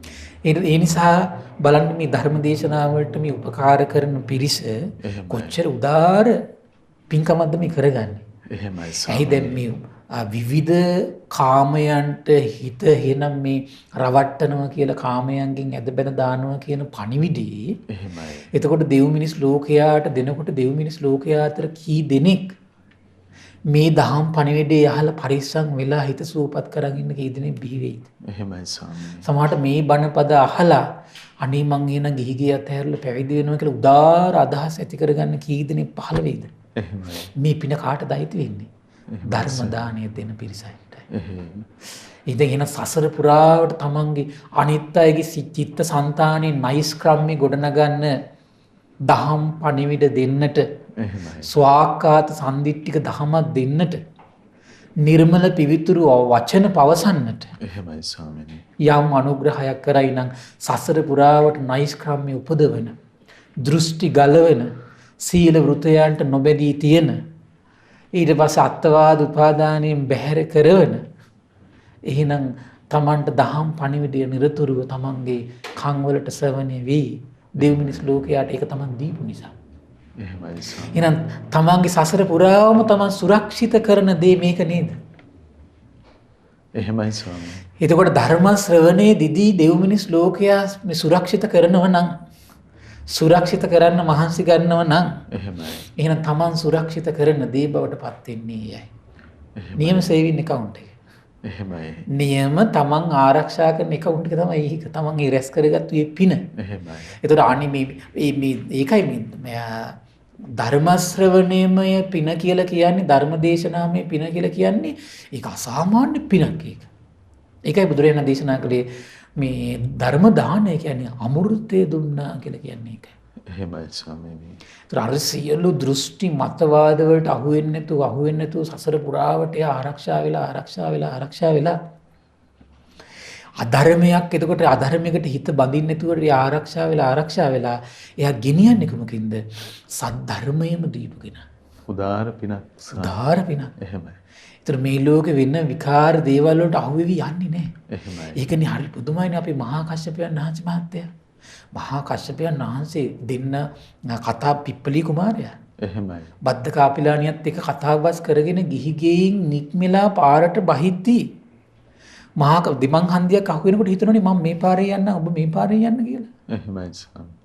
B: ඒ නිසා බලන්න මේ ධර්ම දේශනාවලට මේ උපකාර කරන පිරිස කොච්චර උදාර පින්කමක්ද මේ කරගන්නේ.
A: එහෙමයි
B: ඇයි දැන් මේ විවිධ කාමයන්ට හිත එහෙනම් මේ රවට්ටනවා කියලා කාමයන්ගෙන් ඇද බැන දානවා කියන පණිවිඩේ
A: එහෙමයි.
B: එතකොට දෙව් මිනිස් ලෝකයාට දෙනකොට දෙව් මිනිස් ලෝකයා අතර කී දෙනෙක් මේ දහම් පණිවිඩේ අහලා පරිස්සම් වෙලා හිත සූපත් කරගෙන ඉන්න කී දෙනෙක් බිහි වෙයිද?
A: එහෙමයි ස්වාමීනි.
B: සමහරට මේ බණ පද අහලා අනේ මං එන ගිහි අතහැරලා පැවිදි වෙනවා කියලා උදාාර අදහස් ඇති කරගන්න කී දෙනෙක් පහළ වෙයිද?
A: එහෙමයි.
B: මේ පින කාටද අයිති වෙන්නේ? ධර්ම දානය දෙන පිරිසට.
A: එහෙම.
B: ඉතින් එන සසර පුරාවට තමන්ගේ අනිත් අයගේ චිත්ත සංතානයේ නයිස්ක්‍රම්‍ය ගොඩනගන්න දහම් පණිවිඩ දෙන්නට
A: එහෙමයි.
B: ස්වාක්කාත සන්දිට්ඨික දහමක් දෙන්නට නිර්මල පිවිතුරු වචන පවසන්නට
A: එහෙමයි ස්වාමීනි.
B: යම් අනුග්‍රහයක් කරයි නම් සසර පුරාවට නයිස්ක්‍රම්‍ය උපදවන දෘෂ්ටි ගලවන සීල වෘතයන්ට නොබැදී තියෙන ඊට පස්සේ අත්වාද උපාදානයෙන් බැහැර කරවන එහෙනම් තමන්ට දහම් පණිවිඩය නිරතුරුව තමන්ගේ කන් වලට ශ්‍රවණය වී දෙව් මිනිස් ලෝකයාට ඒක තමන් දීපු නිසා.
A: එහෙමයි ස්වාමීනි.
B: එහෙනම් තමන්ගේ සසර පුරාවම තමන් සුරක්ෂිත කරන දේ මේක නේද?
A: එහෙමයි ස්වාමීනි.
B: එතකොට ධර්ම ශ්‍රවණයේ දිදී දෙව් මිනිස් ලෝකයා මේ සුරක්ෂිත කරනව නම් සුරක්ෂිත කරන්න මහන්සි ගන්නව නම්
A: එහෙමයි.
B: එහෙනම් තමන් සුරක්ෂිත කරන දේ බවට පත් වෙන්නේ යයි. නියම සේවින් account එක.
A: එහෙමයි.
B: නියම තමන් ආරක්ෂා කරන account එක තමයි ඒක. තමන් ඒ රැස් කරගත්තු මේ පින.
A: එහෙමයි.
B: එතකොට අනි මේ ඒකයි මේ ධර්ම ශ්‍රවණයමය පින කියලා කියන්නේ ධර්ම දේශනාමය පින කියලා කියන්නේ ඒක අසාමාන්‍ය පිනක් ඒක. ඒකයි බුදුරජාණන් දේශනා කළේ මේ ධර්ම දානය කියන්නේ අමෘතය දුන්නා කියලා කියන්නේ ඒක.
A: එහෙමයි ස්වාමීනි.
B: ඒතර අර සියලු දෘෂ්ටි මතවාද වලට අහු වෙන්නේ නැතුව සසර පුරාවට ආරක්ෂා වෙලා අධර්මයක් එතකොට අධර්මයකට හිත බඳින්න නැතුව ආරක්ෂා වෙලා එයා ගෙනියන්නේ කොමකින්ද? සද්ධර්මයේම දීපු කෙනා.
A: උදාාර පිනක්.
B: උදාාර පිනක්.
A: එහෙමයි.
B: ඒතර මේ ලෝකෙ වෙන විකාර දේවල් වලට අහු වෙවි යන්නේ නැහැ.
A: එහෙමයි.
B: ඒකනේ හරි පුදුමයිනේ අපි මහා කශ්‍යපයන් වහන්සේ මහත්තයා. මහා කශ්‍යපයන් වහන්සේ දෙන්න කතා පිප්පලී කුමාරයා.
A: එහෙමයි.
B: බද්ද කාපිලානියත් එක කතාබස් කරගෙන ගිහි ගෙයින් නික්මලා පාරට බහිද්දී මහා දිමං හන්දියක් අහු වෙනකොට හිතනෝනේ මම මේ පාරේ යන්න ඔබ මේ පාරේ යන්න කියලා.
A: එහෙමයි ස්වාමීනි.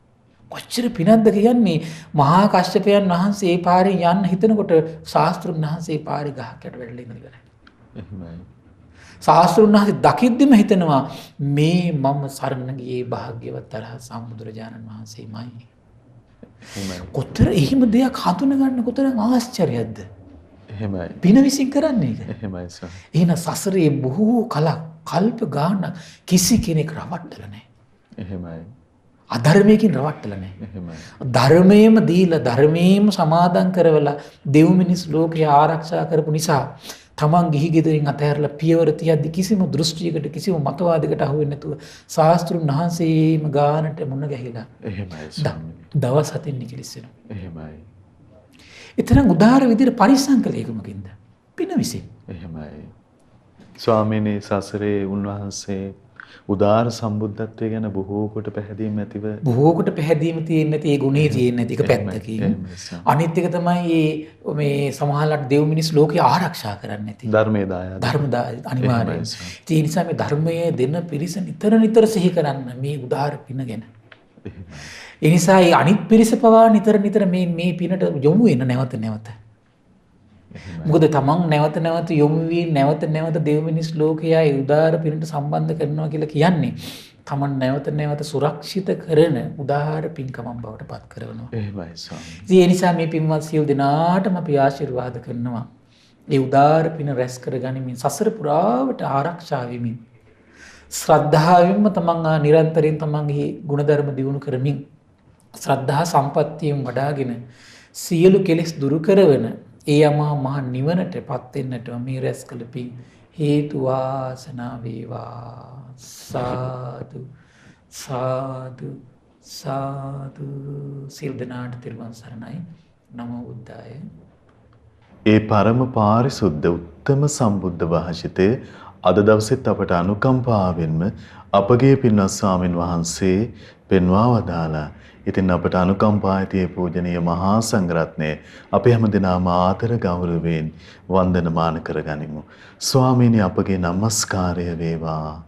B: කොච්චර පිනක්ද කියන්නේ මහා කශ්‍යපයන් වහන්සේ ඒ පාරේ යන්න හිතනකොට ශාස්ත්‍රුන් වහන්සේ පාරේ ගහක් යට වැටලා ඉඳලා ඉවරයි.
A: එහෙමයි.
B: ශාස්ත්‍රුන් වහන්සේ දකිද්දිම හිතනවා මේ මම සරණ ගියේ භාග්‍යවත් අරහත් සම්බුදුරජාණන් වහන්සේමයි.
A: එහෙමයි.
B: කොතර එහෙම දෙයක් හඳුනගන්න කොතරම් ආශ්චර්යයක්ද?
A: එහෙමයි.
B: පින විසින් කරන්නේ ඒක.
A: එහෙමයි ස්වාමීනි.
B: එහෙනම් සසරේ බොහෝ කල්ප ගානක් කිසි කෙනෙක් රවට්ටලා නැහැ.
A: එහෙමයි.
B: අධර්මයකින් රවට්ටලා නැහැ.
A: එහෙමයි.
B: ධර්මයේම දීලා ධර්මයේම සමාදන් කරවලා දෙව් මිනිස් ලෝකය ආරක්ෂා කරපු නිසා තමන් ගිහි ගෙදරින් අතහැරලා පියවර තියද්දි කිසිම දෘෂ්ටියකට කිසිම මතවාදයකට අහු වෙන්නේ නැතුව ශාස්ත්‍රුන් වහන්සේම ගානට මුණ ගැහිලා
A: එහෙමයි ස්වාමීනි.
B: දවස් 7න් නිකලිස් වෙනවා.
A: එහෙමයි.
B: එතරම් උදාාර විදිහට පරිස්සම් කළේ කොමකින්ද? පින විසින්.
A: එහෙමයි. ස්වාමීනි සසරේ උන්වහන්සේ උදාාර සම්බුද්ධත්වය ගැන බොහෝ කොට පැහැදීම් ඇතිව
B: බොහෝ කොට පැහැදීම තියෙන්නේ නැති ඒ ගුණේ තියෙන්නේ නැති එක පැත්තකින්. අනිත් එක තමයි මේ සමහරවිට දෙව් මිනිස් ලෝකය ආරක්ෂා කරන්නේ නැති.
A: ධර්මයේ දායාද.
B: ධර්ම අනිවාර්යයෙන්. ඒ නිසා මේ ධර්මයේ දෙන පිරිස නිතර සිහි කරන්න මේ උදාාර පින ගැන. ඒ නිසා ඒ අනිත් පිරිස පවා නිතර මේ පිනට යොමු වෙන නැවත. මොකද තමන් නැවත යොමු වී නැවත දෙව් මිනිස් ලෝකයා ඒ උදාාර පිනට සම්බන්ධ කරනවා කියලා කියන්නේ තමන් නැවත සුරක්ෂිත කරන උදාාර පින්කමක් බවට පත් කරනවා.
A: එහෙමයි ස්වාමීනි.
B: ඒ නිසා මේ පින්වත් සියලු දෙනාටම අපි ආශිර්වාද කරනවා. ඒ උදාාර පින රැස් කරගනිමින් සසර පුරාවට ආරක්ෂා වෙමින් ශ්‍රද්ධාවෙන්ම තමන් නිරන්තරයෙන් තමන්ගේ ගුණධර්ම දියුණු කරමින් ශ්‍රද්ධා සම්පත්තියෙන් වඩාගෙන සියලු කෙලෙස් දුරු කරවන ඒ අමා මහ නිවනට පත් වෙන්නට මේ රැස් කළ පින් හේතු වාසනා වේවා. සාදු සාදු සාදු. සිල් දනාට තිරුවන් සරණයි. නමෝ බුද්ධාය.
A: ඒ පරම පාරිශුද්ධ උත්තම සම්බුද්ධ වාසිතේ අද දවසෙත් අපට අනුකම්පාවෙන්ම අපගේ පින්වත් ස්වාමින් වහන්සේ පෙන්වා වදාලා. ඉතින් අපට අනුකම්පා ඇතිය පූජනීය මහා සංඝරත්නය අපි හැමදෙනාම ආදර ගෞරවයෙන් වන්දනමාන කරගනිමු. ස්වාමීනි අපගේ নমස්කාරය වේවා.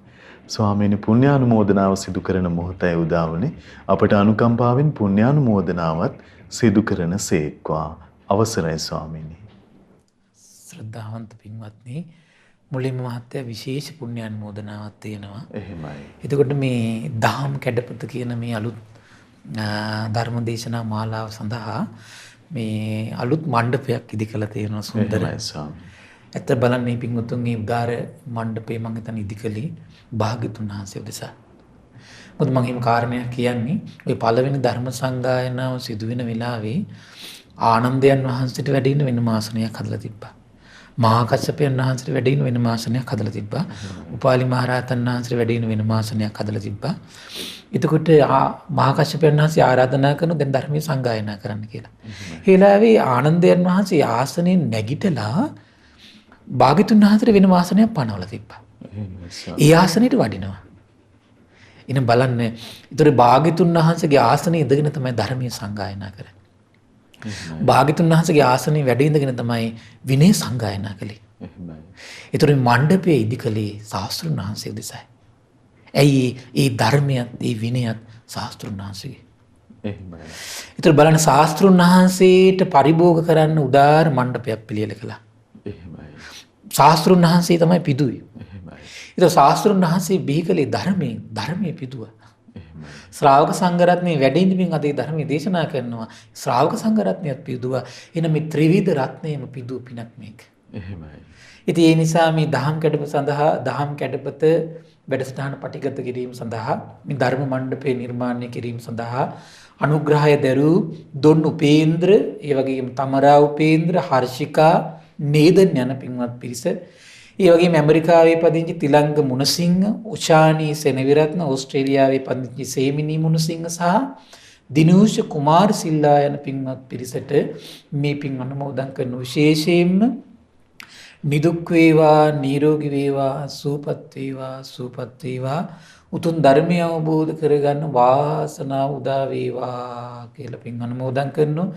A: ස්වාමීනි පුණ්‍යානුමෝදනාව සිදු කරන මොහොතයි උදා වුනේ. අපට අනුකම්පාවෙන් පුණ්‍යානුමෝදනාවත් සිදු කරන සේක්වා. අවසරයි ස්වාමීනි.
B: ශ්‍රද්ධාවන්ත පින්වත්නි, මුලින්ම මහත්තයා විශේෂ පුණ්‍යානුමෝදනාවක් තියෙනවා.
A: එහෙමයි.
B: එතකොට මේ දහම් කැඩපත කියන මේ අලුත් ධර්මදේශනා මාලාව සඳහා මේ අලුත් මණ්ඩපයක් ඉදි කළ තියෙනවා. සුන්දරයි
A: ස්වාමී.
B: ඇත්ත බලන්න මේ පින්වතුන්ගේ උදාර මණ්ඩපේ මම හිතන ඉදි කළේ භාග්‍යතුන් වහන්සේ උදෙසා. මොකද මම හිම කාරණයක් කියන්නේ ওই පළවෙනි ධර්ම සංගායනාව සිදුවෙන වෙලාවේ ආනන්දයන් වහන්සේට වැඩ ඉන්න වෙනම ආසනයක් හදලා තිබ්බා. මහා කස්සපයන් වහන්සේට වැඩ ඉන්න වෙනම ආසනයක් හදලා තිබ්බා. උපාලි මහරහතන් වහන්සේට වැඩ ඉන්න වෙනම ආසනයක් හදලා තිබ්බා. එතකොට මහා කස්සපයන් වහන්සේ ආරාධනා කරන දැන් ධර්මයේ සංගායනා කරන්න කියලා. ඒ වෙලාවේ ආනන්දයන් වහන්සේ ආසනෙන් නැගිටලා භාග්‍යතුන් වහන්සේට වෙනම ආසනයක් පනවලා තිබ්බා. ඒ ආසනෙට වඩිනවා. ඉතින් බලන්න, ඒතර භාග්‍යතුන් වහන්සේගේ ආසනයේ ඉඳගෙන තමයි ධර්මයේ සංගායනා කරන්නේ. භාග්‍යතුන් වහන්සේගේ ආසනයේ වැඩ ඉඳගෙන තමයි විනය සංගායනා කළේ. ඒතර මණ්ඩපයේ ඉදි කළේ ශාස්ත්‍රුන් වහන්සේ උදෙසයි. ඇයි ඒ ධර්මයත් ඒ විනයත් ශාස්ත්‍රුන් වහන්සේගේ. ඒතර බලන්න ශාස්ත්‍රුන් වහන්සේට පරිභෝග කරන්න උදාර මණ්ඩපයක් පිළියෙල කළා. ශාස්ත්‍රුන් වහන්සේ තමයි පිදුවේ. ඒතර ශාස්ත්‍රුන් වහන්සේ බිහි කළේ ධර්මයේ පිදුවා. ශ්‍රාවක සංඝරත්නයේ වැඩ ඉඳමින් අද ඒ ධර්මයේ දේශනා කරනවා. ශ්‍රාවක සංඝරත්නයත් පිදුවා. එන මේ ත්‍රිවිධ රත්නයම පිදුව පිනක් මේක. එහෙමයි. ඉතින් ඒ නිසා මේ දහම් කැඩපත සඳහා දහම් කැඩපත වැඩසටහන පටිගත කිරීම සඳහා මේ ධර්ම මණ්ඩපේ නිර්මාණය කිරීම සඳහා අනුග්‍රහය දරූ දොන් උපේන්ද්‍ර, ඒ වගේම තමරා උපේන්ද්‍ර, හර්ෂිකා, නේදන් යන පින්වත් පිරිස, ඒ වගේම ඇමරිකාවේ පදිංචි තිලංග මුණසිංහ, උෂානී සෙනවිරත්න, ඕස්ට්‍රේලියාවේ පදිංචි සේමිනී මුණසිංහ සහ දිනූෂ කුමාර් සිල්ලා යන පින්වත් පිරිසට මේ පින් අනුමෝදන් කරන විශේෂයෙන්ම නිදුක් වේවා, නිරෝගී වේවා, සුවපත් වේවා, සුවපත් වේවා, උතුම් ධර්මය අවබෝධ කරගන්න වාසනාව උදා වේවා කියලා පින් අනුමෝදන් කරනවා.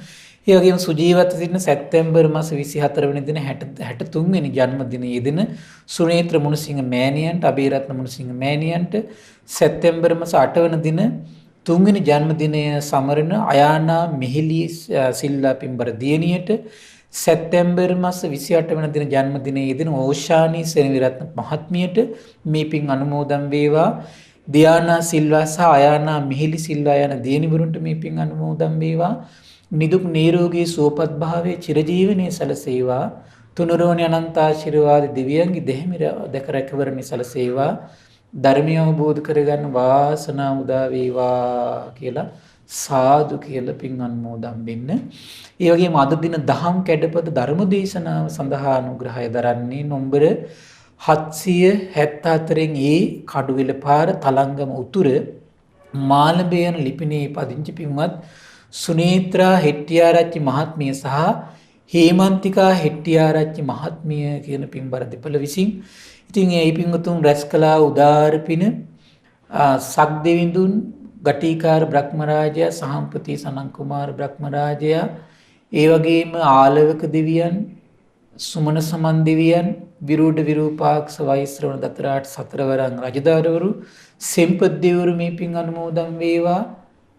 B: ඒ වගේම සුජීවත්ව සිටින සැප්තැම්බර් මාස 24 වෙනි දින 63 වෙනි ජන්මදිනයේ දින සුනේත්‍ර මුණසිංහ මෑණියන්ට, අබේරත්න මුණසිංහ මෑණියන්ට, සැප්තැම්බර් මාස 8 වෙනි දින 3 වෙනි ජන්මදිනය සමරන අයානා මිහිලි සිල්ලා පින්බර දියණියට, සැප්තැම්බර් මාස 28 වෙනි දින ජන්මදිනයේ දින ඕෂානී සෙනවිරත්න මහත්මියට මේ පින් අනුමෝදන් වේවා. දියානා සිල්වා සහ අයානා මිහිලි සිල්වා යන දියණිවරුන්ට මේ පින් අනුමෝදන් වේවා. නිදුක් නිරෝගී සුවපත් භාවයේ චිරජීවනයේ සැලසේවා. තුනුරුවනි අනන්ත ආශිර්වාද දිව්‍යංගි දෙහිමිර දැක රැකවරණි සැලසේවා. ධර්මය අවබෝධ කරගන්න වාසනාව උදා වේවා කියලා සාදු කියලා පින් අනුමෝදන් වෙන්න. ඒ වගේම අද දින දහම් කැඩපත ධර්ම දේශනාව සඳහා අනුග්‍රහය දරන්නේ නොම්බර 774 ඒ කඩුවෙල පාර තලංගම උතුර මාළඹ යන ලිපිනේ පදිංචි පින්වත් සුනේත්‍රා හෙට්ටිආරච්චි මහත්මිය සහ හේමන්තිකා හෙට්ටිආරච්චි මහත්මිය කියන පින්බර දෙපළ විසින් ඉතින් ඒ පින්වතුන් රැස් කළා උදාර පින සක්දෙවිඳුන්, ගටිකාර බ්‍රහ්මරාජයා, සහම්පති සනන් කුමාර බ්‍රහ්මරාජයා, ඒ වගේම ආලවක දෙවියන්, සුමන සමන් දෙවියන්, විරූඩ විරූපාක්ෂ වෛශ්‍රවණ දතරාට සතරවරන් රජදවරු, සෙම්පත් දෙවිවරු මේ පින් අනුමෝදන් වේවා.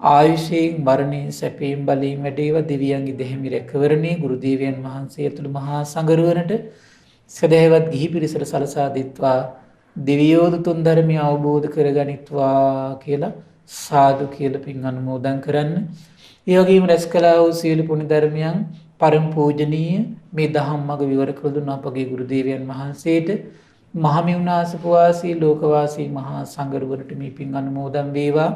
B: ආයුෂයෙන් මරණයෙන් සැපයෙන් බලයෙන් වැඩේවා. දෙවියන්ගේ දෙහිමි රැකවරණේ ගුරු දේවයන් වහන්සේ ඇතුළු මහා සංඝරුවනට සදහැවත් ගිහි පිරිසට සලසා දෙත්වා. දෙවියෝද තුන් ධර්මය අවබෝධ කරගනිත්වා කියලා සාදු කියලා පින් අනුමෝදන් කරන්න. ඒ වගේම රැස් කළා වූ සීල පුණ්‍ය ධර්මයන් පරම පූජනීය මේ දහම් මඟ විවර කළ දුන්න අපගේ ගුරු දේවයන් වහන්සේට, මහමෙවුනාසප වාසී ලෝකවාසී මහා සංඝරුවනට මේ පින් අනුමෝදන් වේවා.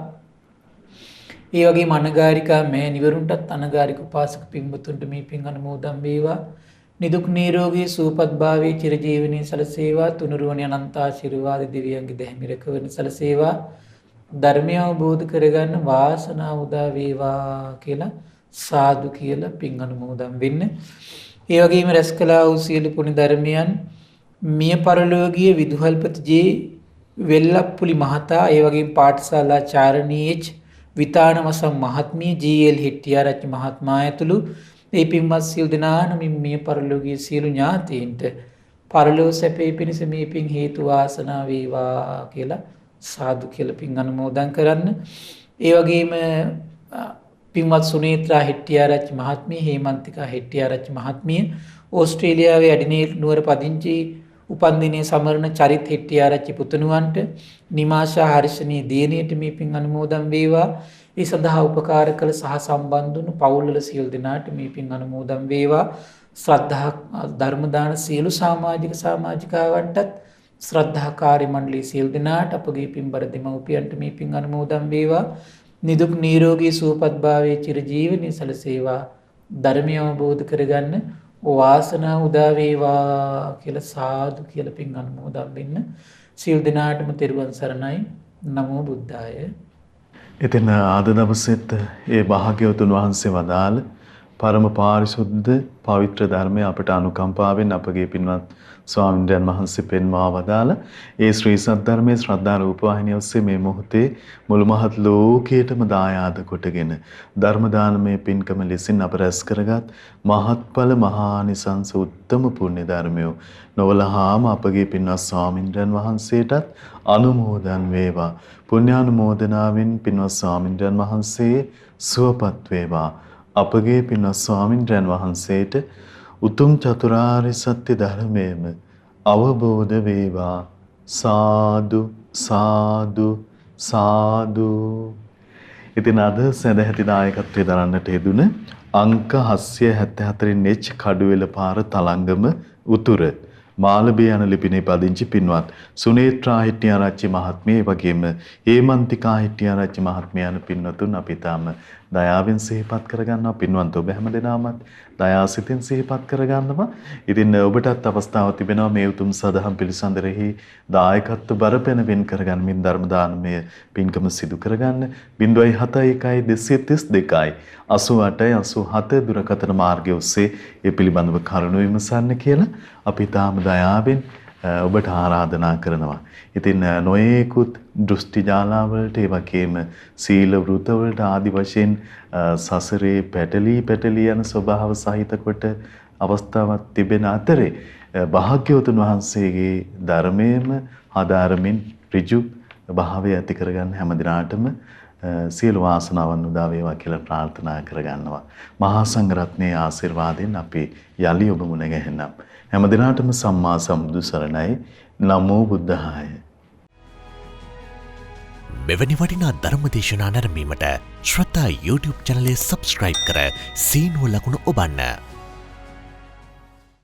B: ඒ වගේම අනගාരികා මෑණිවරුන්ටත් අනගාരിക උපාසක පින්වතුන්ට මේ පින් අනුමෝදන් වේවා. නිදුක් නිරෝගී සුවපත් භාවයේ චිරජීවනයේ සලසේවා. තුනුරුවනි අනන්ත ආශිර්වාද දිව්‍යංග දෙහිමි රැකවරණ සලසේවා. ධර්මය අවබෝධ කරගන්න වාසනාව උදා වේවා කියලා සාදු කියලා පින් අනුමෝදන් වෙන්න. ඒ වගේම රැස් කළා වූ සියලු පුණ්‍ය ධර්මයන් මිය පරලෝකීය විදුහල්පති ජේ වෙල්ලප්පුලි මහතා, ඒ වගේම පාඨශාලා චාරණී විතානවසම් මහත්මිය, ජී.එල්. හෙට්ටිආරච්චි මහත්මයා ඇතුළු ඒ පින්වත් සියලු දෙනා නමින් මිය පරලෝකීය සියලු ඥාතීන්ට පරලෝ සැපේ පිණිස මේ පින් හේතු වාසනා වේවා කියලා සාදු කියලා පින් අනුමෝදන් කරන්න. ඒ වගේම පින්වත් සුනේත්‍රා හෙට්ටිආරච්චි මහත්මිය, හේමන්තිකා හෙට්ටිආරච්චි මහත්මිය, ඕස්ට්‍රේලියාවේ ඇඩිනේඩ් නුවර පදිංචි උපන්දිනයේ සමරන චරිත් හෙට්ටිආරච්චි පුතණුවන්ට, නිමාෂා හර්ෂණී දියණියට මේ පින් අනුමෝදන් වේවා. ඒ සඳහා උපකාර කළ සහ සම්බන්ධ වුණු පවුල්වල සියලු දෙනාට මේ පින් අනුමෝදන් වේවා. ශ්‍රද්ධා ධර්ම දාන සියලු සමාජිකාවන්ටත්, ශ්‍රද්ධා කාර්ය මණ්ඩලයේ සියලු දෙනාට, අපගේ පින්බර දෙමව්පියන්ට මේ පින් අනුමෝදන් වේවා. නිදුක් නිරෝගී සුවපත් භාවයේ චිරජීවනයේ සලසේවා. ධර්මය අවබෝධ කරගන්න වාසනාව උදා වේවා කියලා සාදු කියලා පින් අනුමෝදන් වෙන්න. සියලු දෙනාටම තෙරුවන් සරණයි. නමෝ බුද්ධාය.
A: ඉතින් අද දවසෙත් ඒ භාග්‍යවතුන් වහන්සේ වදාළ පරම පාරිශුද්ධ පවිත්‍ර ධර්මය අපට අනුකම්පාවෙන් අපගේ පින්වත් ස්වාමීන් වහන්සේ පෙන්වා වදාළ ඒ ශ්‍රී සද්ධර්මයේ ශ්‍රද්ධා රූපවාහිනිය ඔස්සේ මේ මොහොතේ මුළු මහත් ලෝකයටම දායාද කොටගෙන ධර්ම දානමය පින්කම ලෙසින් අප රැස් කරගත් මහත්ඵල මහානිසංස උත්තම පුණ්‍ය ධර්මය නොවලහාම අපගේ පින්වත් ස්වාමීන් වහන්සේටත් අනුමෝදන් වේවා. පුණ්‍යානුමෝදනාවෙන් පින්වත් ස්වාමීන් වහන්සේ සුවපත් වේවා. අපගේ පින්වත් ස්වාමීන් වහන්සේට උතුම් චතුරාර්ය සත්‍ය ධර්මයේම අවබෝධ වේවා. සාදු සාදු සාදු. ඉතින් අද සදැහැති දායකත්වයේ දරන්නට යෙදුන අංක 774 H කඩුවෙල පාර තලංගම උතුර මාළඹේ යන ලිපිනේ පදිංචි පින්වත් සුනේත්‍රා හෙට්ටිආරච්චි මහත්මිය, වගේම හේමන්තිකා හෙට්ටිආරච්චි මහත්මිය යන පින්වතුන් අපි තාම දයාවෙන් සිහිපත් කරගන්නවා. පින්වත් ඔබ හැමදෙනාමත් දයාසිතින් සිහිපත් කරගන්නවා. ඉතින් ඔබටත් අවස්ථාවක් තිබෙනවා මේ උතුම් සදහම් පිළිසඳරෙහි දායකත්ව බරපැන වෙන් කරගන්නමින් ධර්ම දානමය පින්කම සිදු කරගන්න. 071 232 88 දුරකථන මාර්ගය ඔස්සේ ඒ පිළිබඳව කරුණු විමසන්න කියලා අපි තාම දයාවෙන් ඔබට ආරාධනා කරනවා. ඉතින් නොයේකුත් දෘෂ්ටි ජාලාවලට, ඒ වගේම සීල වෘතවලට ආදි වශයෙන් සසරේ පැටලී යන ස්වභාව සහිත කොට අවස්ථාවක් තිබෙන අතරේ භාග්‍යවතුන් වහන්සේගේ ධර්මයේම හදාරමින් ඍජු භාවය ඇති කරගන්න හැම දිනාටම සියලු වාසනාවන් උදා වේවා කියලා ප්‍රාර්ථනා කරගන්නවා. මහා සංඝරත්නයේ ආශිර්වාදයෙන් අපි යලි ඔබ මුණ ගැහෙනම්. හැම දිනාටම සම්මා සම්බුදු සරණයි. නමෝ බුද්ධාය.
C: මෙවැනි වටිනා ධර්මදේශනා නැරඹීමට ශ්‍රද්ධා YouTube චැනලය සබ්ස්ක්‍රයිබ් කර සීනුව ලකුණ ඔබන්න.